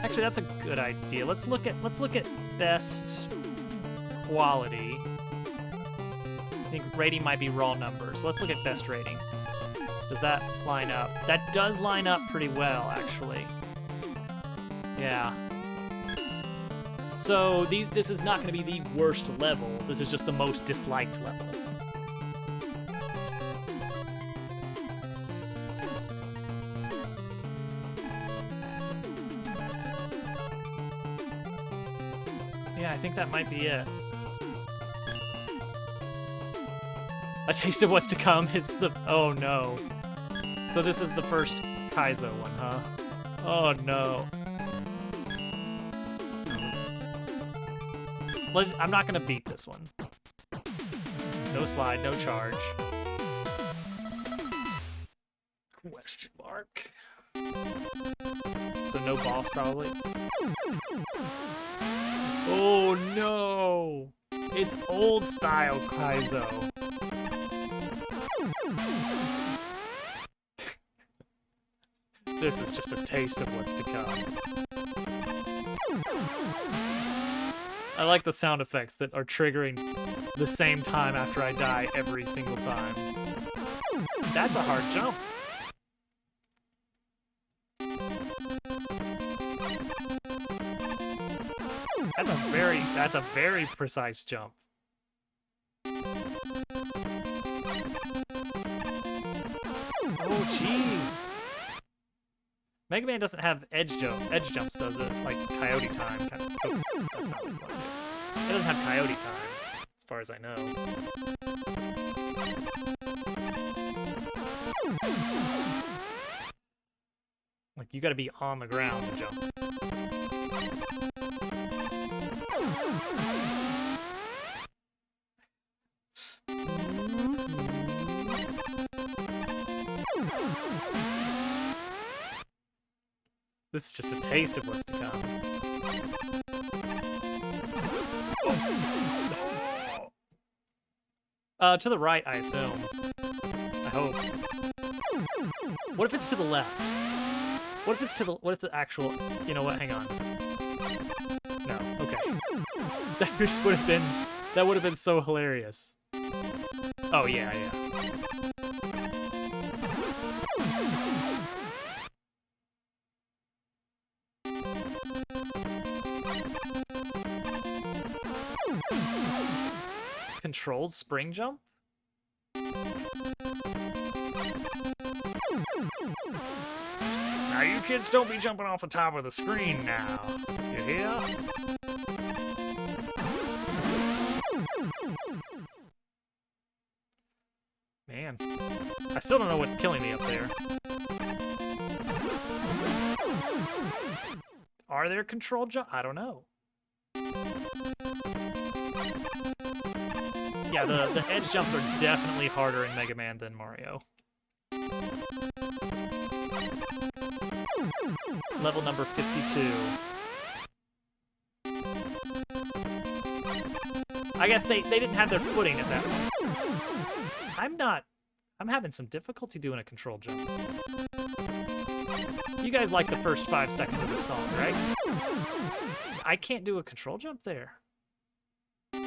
Actually, that's a good idea. Let's look at best quality. I think rating might be raw numbers. Let's look at best rating. Does that line up? That does line up pretty well, actually. Yeah. So this is not going to be the worst level. This is just the most disliked level. Yeah, I think that might be it. A taste of what's to come. It's the... Oh, no. So this is the first Kaizo one, huh? Oh, no. I'm not going to beat this one. No slide, no charge. Question mark. So no boss, probably. Oh, no. It's old style Kaizo. This is just a taste of what's to come. I like the sound effects that are triggering the same time after I die every single time. That's a hard jump. That's a very precise jump. Oh, jeez. Mega Man doesn't have edge jumps, does it? Like Coyote Time. Oh, that's not what you want to do. It doesn't have Coyote Time, as far as I know. Like, you gotta be on the ground to jump. This is just a taste of what's to come. Oh. To the right, I assume. I hope. What if it's to the left? What if it's to the... What if the actual... You know what? Hang on. No. Okay. That just would have been... That would have been so hilarious. Oh, yeah, yeah. Controlled spring jump? Now you kids don't be jumping off the top of the screen now. You hear? Man. I still don't know what's killing me up there. Are there controlled jump? I don't know. Yeah, the edge jumps are definitely harder in Mega Man than Mario. Level number 52. I guess they didn't have their footing at that point. I'm not I'm having some difficulty doing a control jump. You guys like the first 5 seconds of the song, right? I can't do a control jump there. I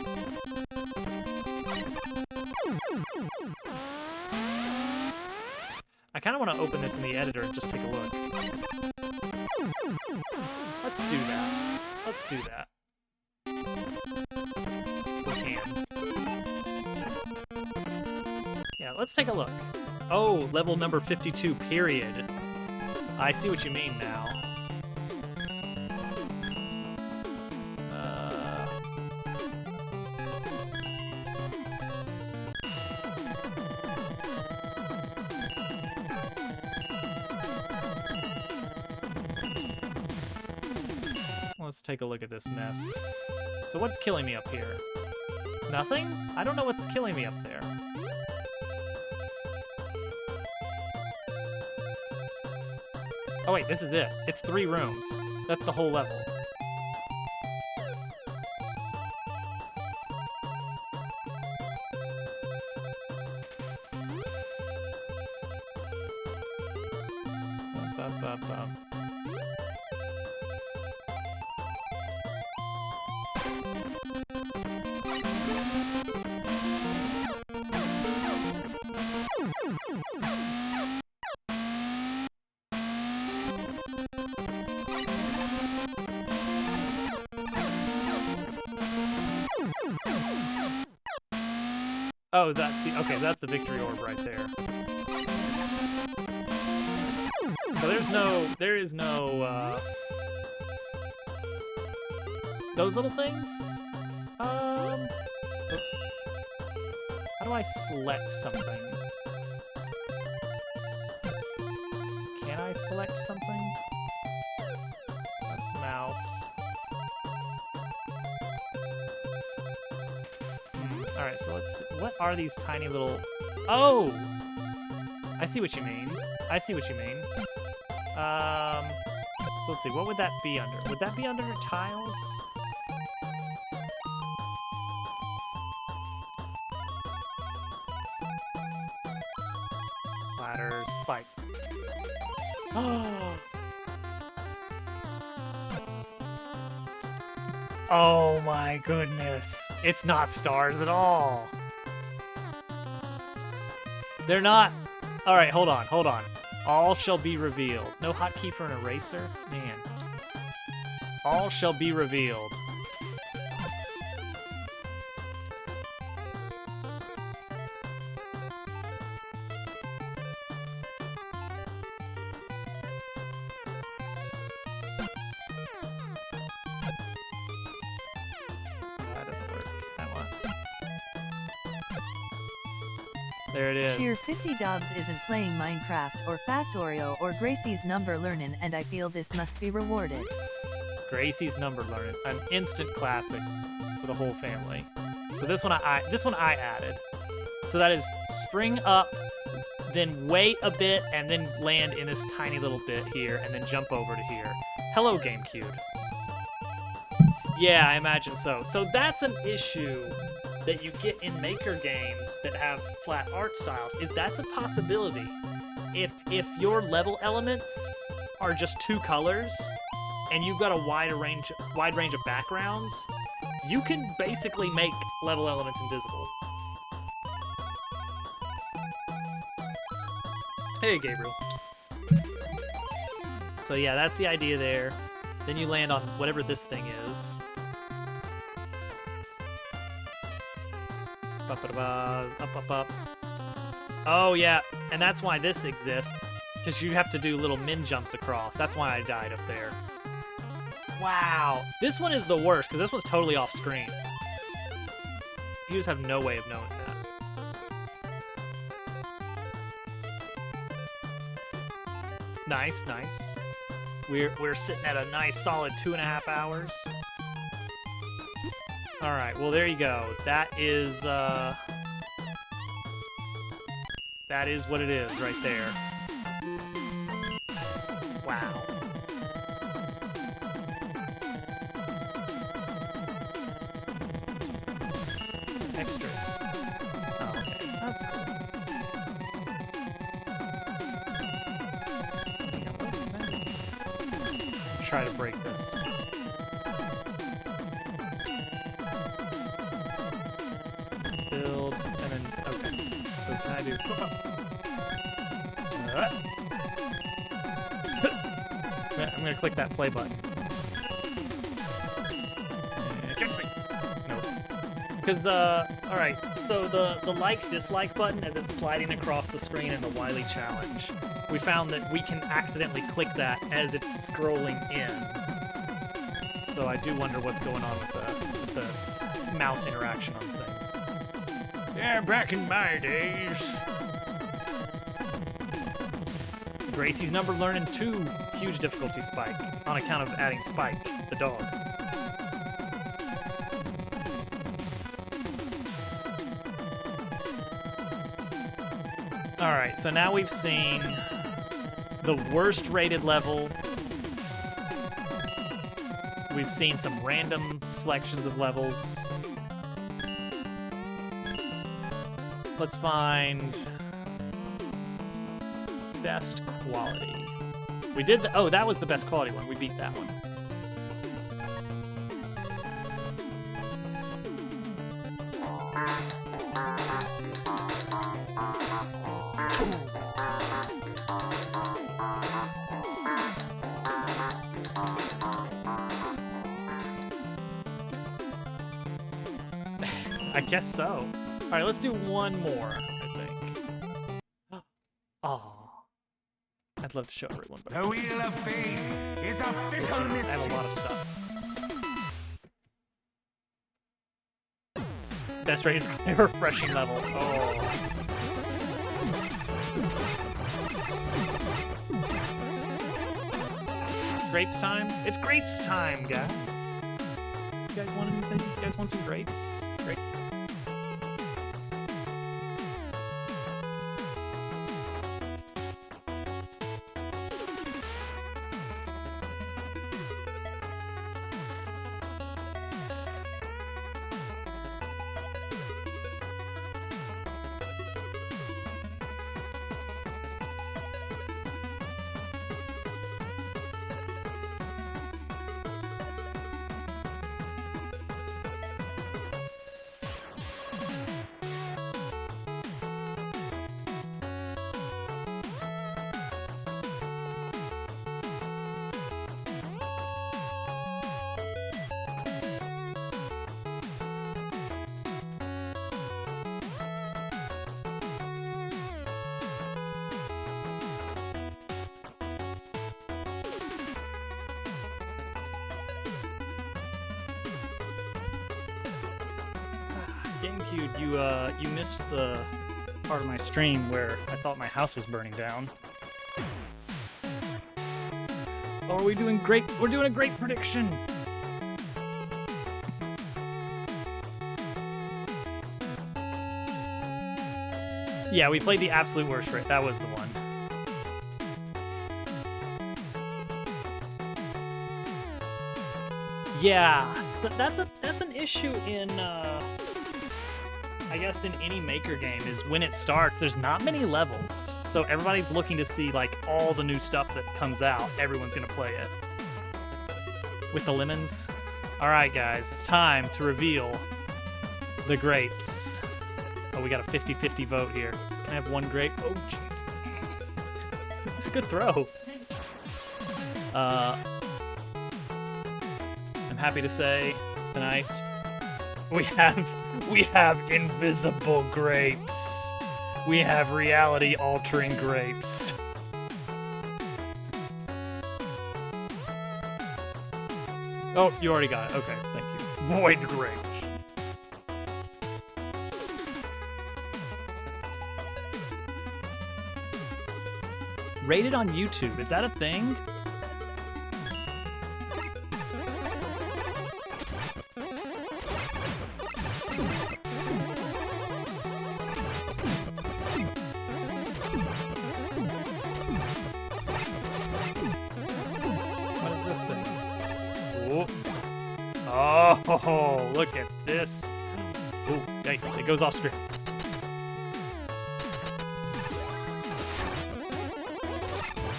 kind of want to open this in the editor and just take a look. Let's do that. Let's do that. We can. Yeah, let's take a look. Oh, level number 52, period. I see what you mean now. Let's take a look at this mess. So what's killing me up here? Nothing? I don't know what's killing me up there. Oh wait, this is it. It's 3 rooms. That's the whole level. Oh, that's the, okay, that's the victory orb right there. So there is no, those little things? Oops. How do I select something? Can I select something? That's mouse. Alright, so let's see. What are these tiny little... Oh! I see what you mean. I see what you mean. So let's see, what would that be under? Would that be under tiles? Ladders, spikes. Oh! Oh my goodness. It's not stars at all. They're not. All right, hold on, hold on. All shall be revealed. No hotkey for an eraser? Man. All shall be revealed. There it is. Cheer 50 Dobbs isn't playing Minecraft or Factorio or Gracie's Number Learnin', and I feel this must be rewarded. Gracie's Number Learnin', an instant classic for the whole family. So this one I added. So that is spring up, then wait a bit, and then land in this tiny little bit here, and then jump over to here. Hello, GameCube. Yeah, I imagine so. So that's an issue that you get in maker games that have flat art styles, is that's a possibility. If your level elements are just 2 colors and you've got a wide range of backgrounds, you can basically make level elements invisible. Hey, Gabriel. So yeah, that's the idea there. Then you land on whatever this thing is. Up. Oh yeah, and that's why this exists, because you have to do little min jumps across. That's why I died up there. Wow, this one is the worst, because this one's totally off screen. You just have no way of knowing that. Nice. We're sitting at a nice solid 2.5 hours. Alright, well there you go. That is what it is right there. Wow. Extras. Oh, okay. That's cool. try to break this. Build, and then, okay. So can I do... I'm gonna click that play button. Nope. Because alright, so the like-dislike button as it's sliding across the screen in the Wily challenge, we found that we can accidentally click that as it's scrolling in. So I do wonder what's going on with the mouse interaction on things. Yeah, back in my days. Gracie's number learning 2, huge difficulty spike on account of adding Spike, the dog. Alright, so now we've seen the worst rated level. We've seen some random selections of levels. Let's find best quality. We did the, oh, that was the best quality one. We beat that one. I guess so. All right, let's do one more, I think. Oh. I'd love to show everyone, but The wheel of fate is a fickle I mistress. have a lot of stuff. Best rated refreshing level. Oh. Grapes time? It's grapes time, guys. You guys want anything? You guys want some grapes? Grape. GameCube, you missed the part of my stream where I thought my house was burning down. Oh, are we doing great? We're doing a great prediction! Yeah, we played the absolute worst rate. That was the one. Yeah, that's an issue in I guess in any Maker game is when it starts, there's not many levels, so everybody's looking to see like all the new stuff that comes out. Everyone's gonna play it. With the lemons. All right, guys, it's time to reveal the grapes. Oh, we got a 50-50 vote here. Can I have one grape? Oh, jeez. It's a good throw. I'm happy to say tonight we have invisible grapes. We have reality-altering grapes. Oh, you already got it. Okay, thank you. Void grapes. Rated on YouTube, is that a thing? What is this thing? Oh, look at this. Oh, yikes, it goes off screen.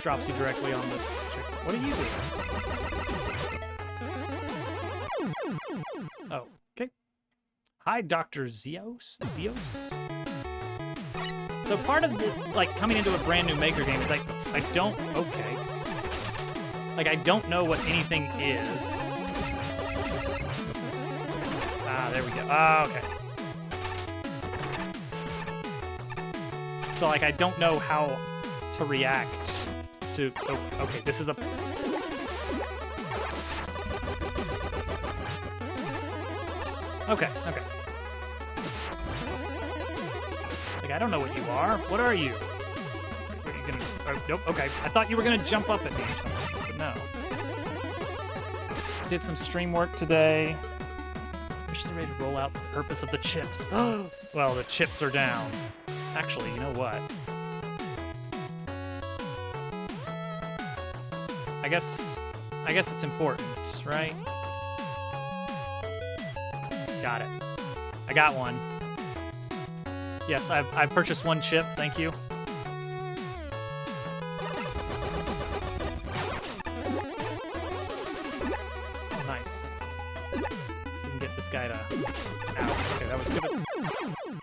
drops you directly on the chick. What are you doing? Oh, okay. Hi, Dr. Zeos? Zeos? So part of the, like, coming into a brand new Maker game is like, I don't, okay. Like, I don't know what anything is. Ah, there we go. Ah, okay. So, like, I don't know how to react to, oh, okay, this is a... Okay, okay. Like, I don't know what you are. What are you? What are you gonna... Oh, nope, okay. I thought you were gonna jump up at me or something, but no. Did some stream work today. Wish they're ready to roll out the purpose of the chips. Well, the chips are down. Actually, you know what? I guess it's important, right? Got it. I got one. Yes, I've purchased one chip, thank you. Oh, nice. So we can get this guy to... Ow, okay, that was stupid.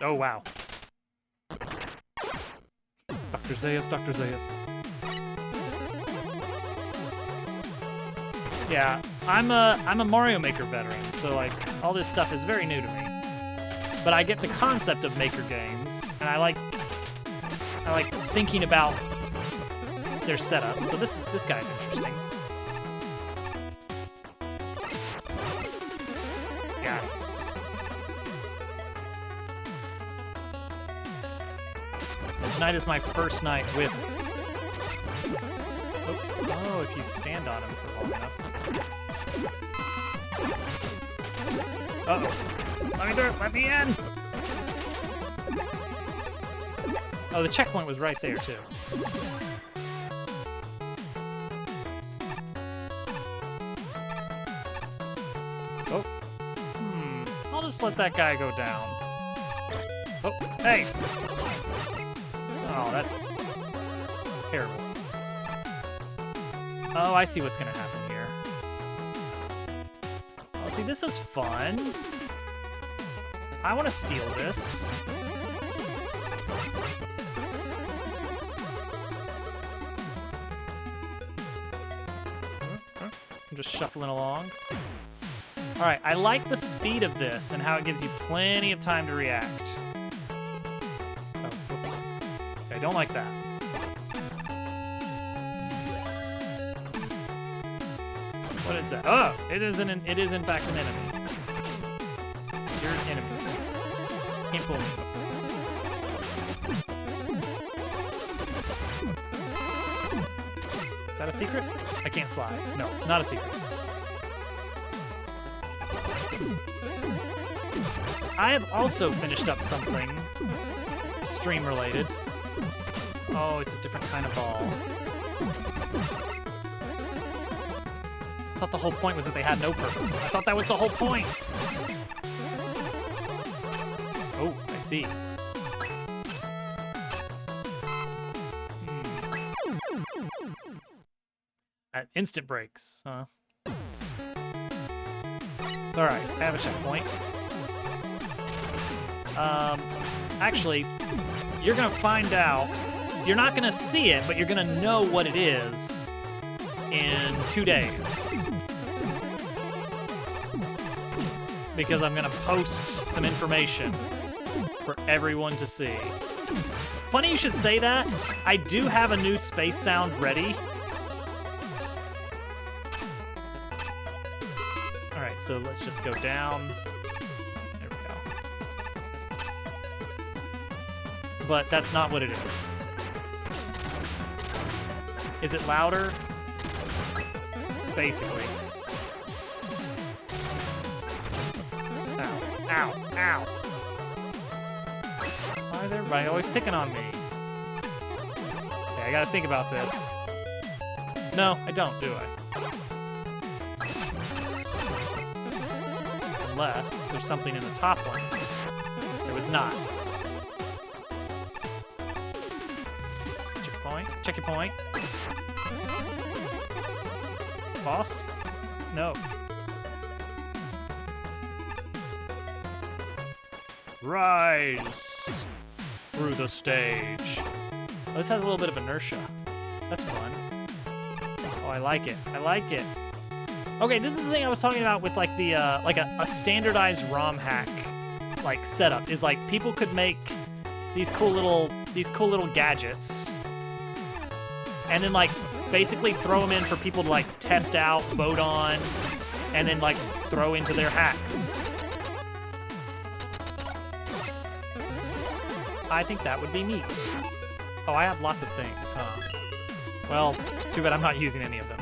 Oh, wow. Dr. Zaius, Dr. Zaius. Yeah, I'm a Mario Maker veteran, so like all this stuff is very new to me. But I get the concept of Maker games, and I like thinking about their setup. So this guy's interesting. Got it. And tonight is my first night with... Oh, if you stand on him for long enough. Uh-oh. Let me do it. Let me in. Oh, the checkpoint was right there, too. Oh. I'll just let that guy go down. Oh, hey. Oh, that's terrible. Oh, I see what's gonna happen here. Oh, see, this is fun. I want to steal this. I'm just shuffling along. All right, I like the speed of this and how it gives you plenty of time to react. Oh, whoops. Okay, I don't like that. What is that? Oh, it is in fact an enemy. You're an enemy. Can't fool me. Is that a secret? I can't slide. No, not a secret. I have also finished up something stream related. Oh, it's a different kind of ball. I thought the whole point was that they had no purpose. I thought that was the whole point. Oh, I see. Instant breaks, huh? It's alright, I have a checkpoint. Actually, you're gonna find out. You're not gonna see it, but you're gonna know what it is in 2 days. Because I'm gonna post some information for everyone to see. Funny you should say that. I do have a new space sound ready. Alright, so let's just go down. There we go. But that's not what it is. Is it louder? Basically. Ow, ow, ow. Why is everybody always picking on me? Okay, I gotta think about this. No, I don't, do I? Unless there's something in the top one. There was not. Check your point. Check your point. Boss? No. Rise through the stage. Oh, this has a little bit of inertia. That's fun. Oh, I like it. I like it. Okay, this is the thing I was talking about with like the like a standardized ROM hack like setup is like people could make these cool little gadgets and then like basically throw them in for people to like test out, vote on, and then like throw into their hacks. I think that would be neat. Oh, I have lots of things, huh? Well, too bad I'm not using any of them.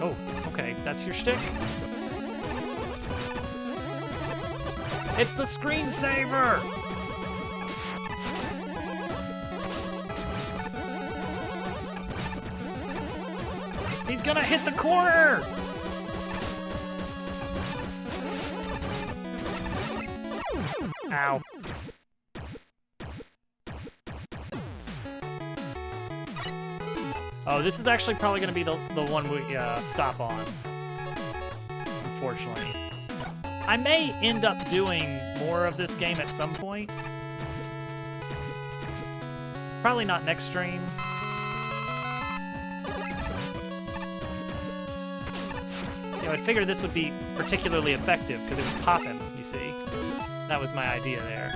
Oh, okay, that's your shtick? It's the screensaver! He's gonna hit the corner! Ow. Oh, this is actually probably gonna be the one we stop on. Unfortunately. I may end up doing more of this game at some point. Probably not next stream. See, I figured this would be particularly effective because it would pop him, you see. That was my idea there.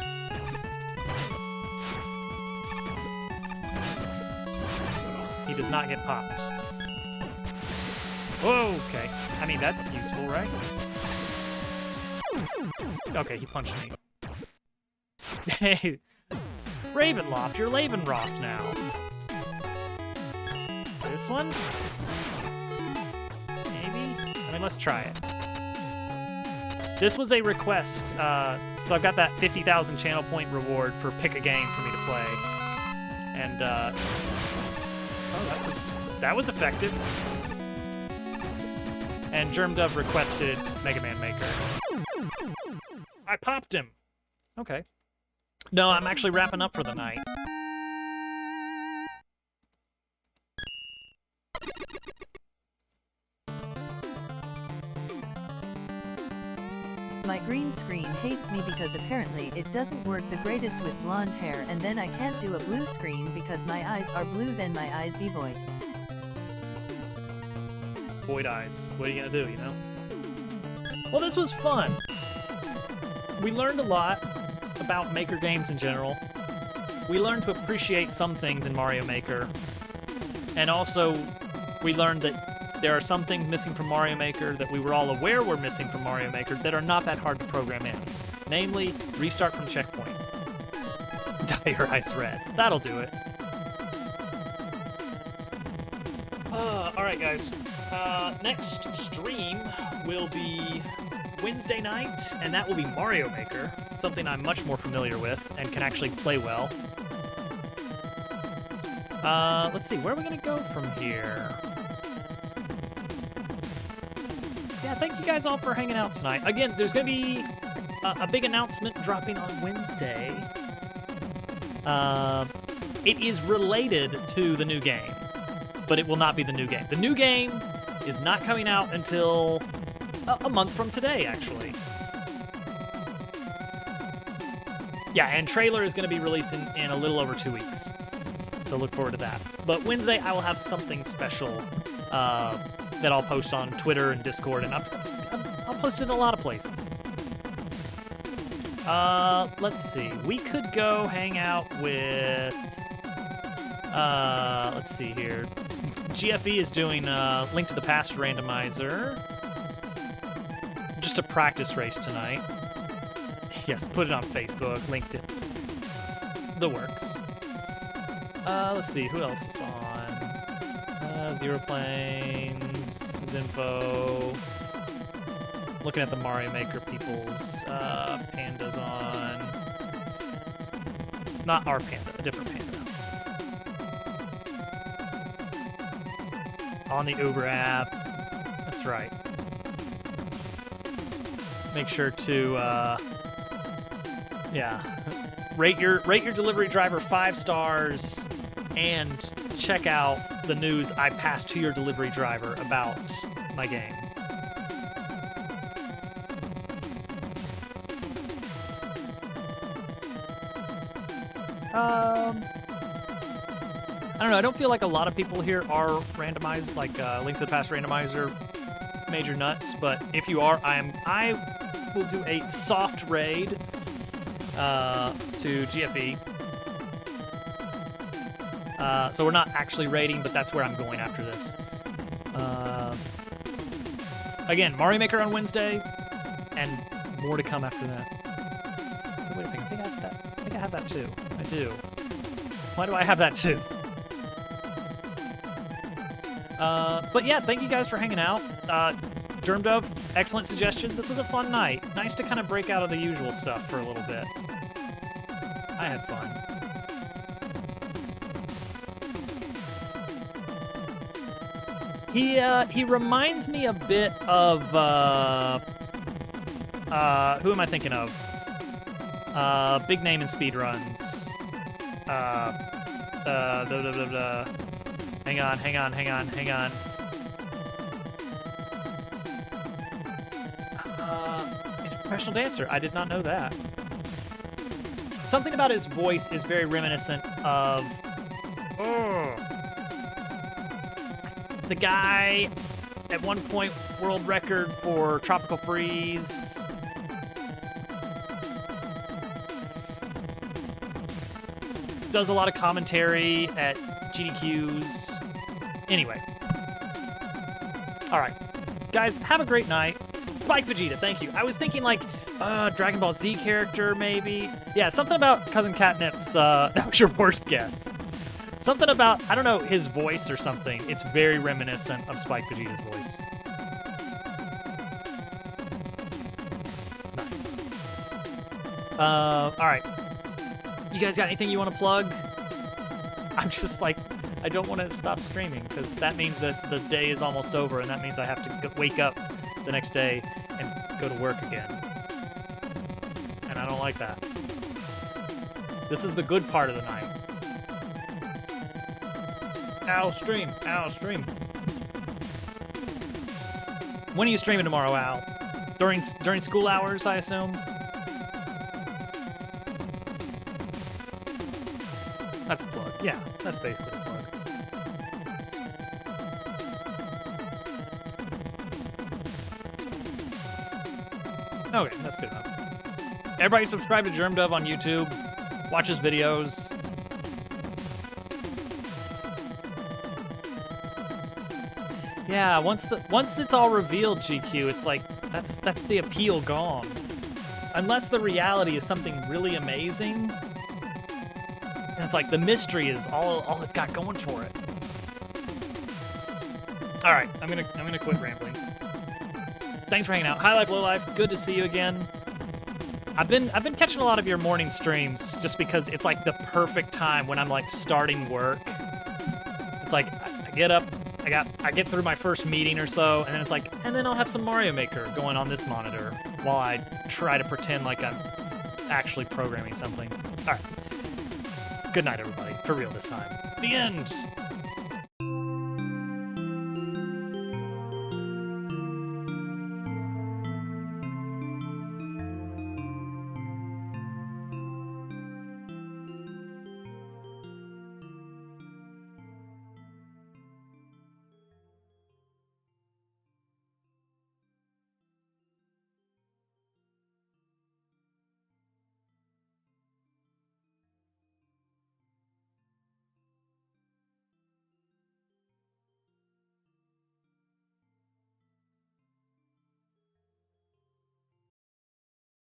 He does not get popped. Whoa, okay. I mean, that's useful, right? Okay, he punched me. Hey, Ravenloft, you're Lavenroft now. This one? Maybe? I mean, let's try it. This was a request, so I've got that 50,000 channel point reward for pick a game for me to play. And, oh, that was effective. And Germdove requested Mega Man Maker. I popped him. Okay. No, I'm actually wrapping up for the night. My green screen hates me because apparently it doesn't work the greatest with blonde hair, and then I can't do a blue screen because my eyes are blue, then my eyes be void. Void eyes. What are you gonna do, you know? Well, this was fun. We learned a lot about Maker games in general. We learned to appreciate some things in Mario Maker. And also, we learned that there are some things missing from Mario Maker that we were all aware were missing from Mario Maker that are not that hard to program in. Namely, restart from checkpoint. Dye your eyes red. That'll do it. Alright guys. Next stream will be Wednesday night, and that will be Mario Maker, something I'm much more familiar with and can actually play well. Let's see, where are we gonna go from here? Yeah, thank you guys all for hanging out tonight. Again, there's gonna be a big announcement dropping on Wednesday. It is related to the new game, but it will not be the new game. The new game is not coming out until a month from today, actually. Yeah, and trailer is going to be released in a little over 2 weeks. So look forward to that. But Wednesday, I will have something special that I'll post on Twitter and Discord, and I'll post it in a lot of places. Let's see. We could go hang out with... let's see here. GFE is doing Link to the Past randomizer. Just a practice race tonight. Yes, put it on Facebook, linked it. The works. Let's see, who else is on? Zero Planes, Zinfo. Looking at the Mario Maker people's Panda's on. Not our Panda, a different Panda. On the Uber app. That's right. Make sure to Yeah. Rate your delivery driver 5 stars and check out the news I passed to your delivery driver about my game. I don't know. I don't feel like a lot of people here are randomized, like Link to the Past randomizer major nuts. But if you are, I will do a soft raid to GFE. So we're not actually raiding, but that's where I'm going after this. Again, Mario Maker on Wednesday, and more to come after that. Wait a second. I think I have that too. I do. Why do I have that too? But yeah, thank you guys for hanging out. Germdove, excellent suggestion. This was a fun night. Nice to kind of break out of the usual stuff for a little bit. I had fun. He reminds me a bit of who am I thinking of? Big name in speedruns. Hang on. It's a professional dancer. I did not know that. Something about his voice is very reminiscent of the guy at one point world record for Tropical Freeze. Does a lot of commentary at GDQs. Anyway. Alright. Guys, have a great night. Spike Vegeta, thank you. I was thinking like, Dragon Ball Z character, maybe? Yeah, something about Cousin Catnip's, that was your worst guess. Something about, I don't know, his voice or something. It's very reminiscent of Spike Vegeta's voice. Nice. Alright. You guys got anything you want to plug? I'm just like, I don't want to stop streaming because that means that the day is almost over and that means I have to wake up the next day and go to work again. And I don't like that. This is the good part of the night. Al, stream. When are you streaming tomorrow, Al? During school hours, I assume? That's a plug. Yeah, that's basically a plug. Okay, that's good enough. Everybody subscribe to Germdove on YouTube. Watch his videos. Yeah, once it's all revealed, GQ, it's like that's the appeal gone. Unless the reality is something really amazing. And it's like the mystery is all it's got going for it. All right, I'm gonna quit rambling. Thanks for hanging out. High Life, Low Life, good to see you again. I've been catching a lot of your morning streams just because it's like the perfect time when I'm like starting work. It's like I get up, I get through my first meeting or so, and then it's like, and then I'll have some Mario Maker going on this monitor while I try to pretend like I'm actually programming something. All right. Good night, everybody. For real this time. The end.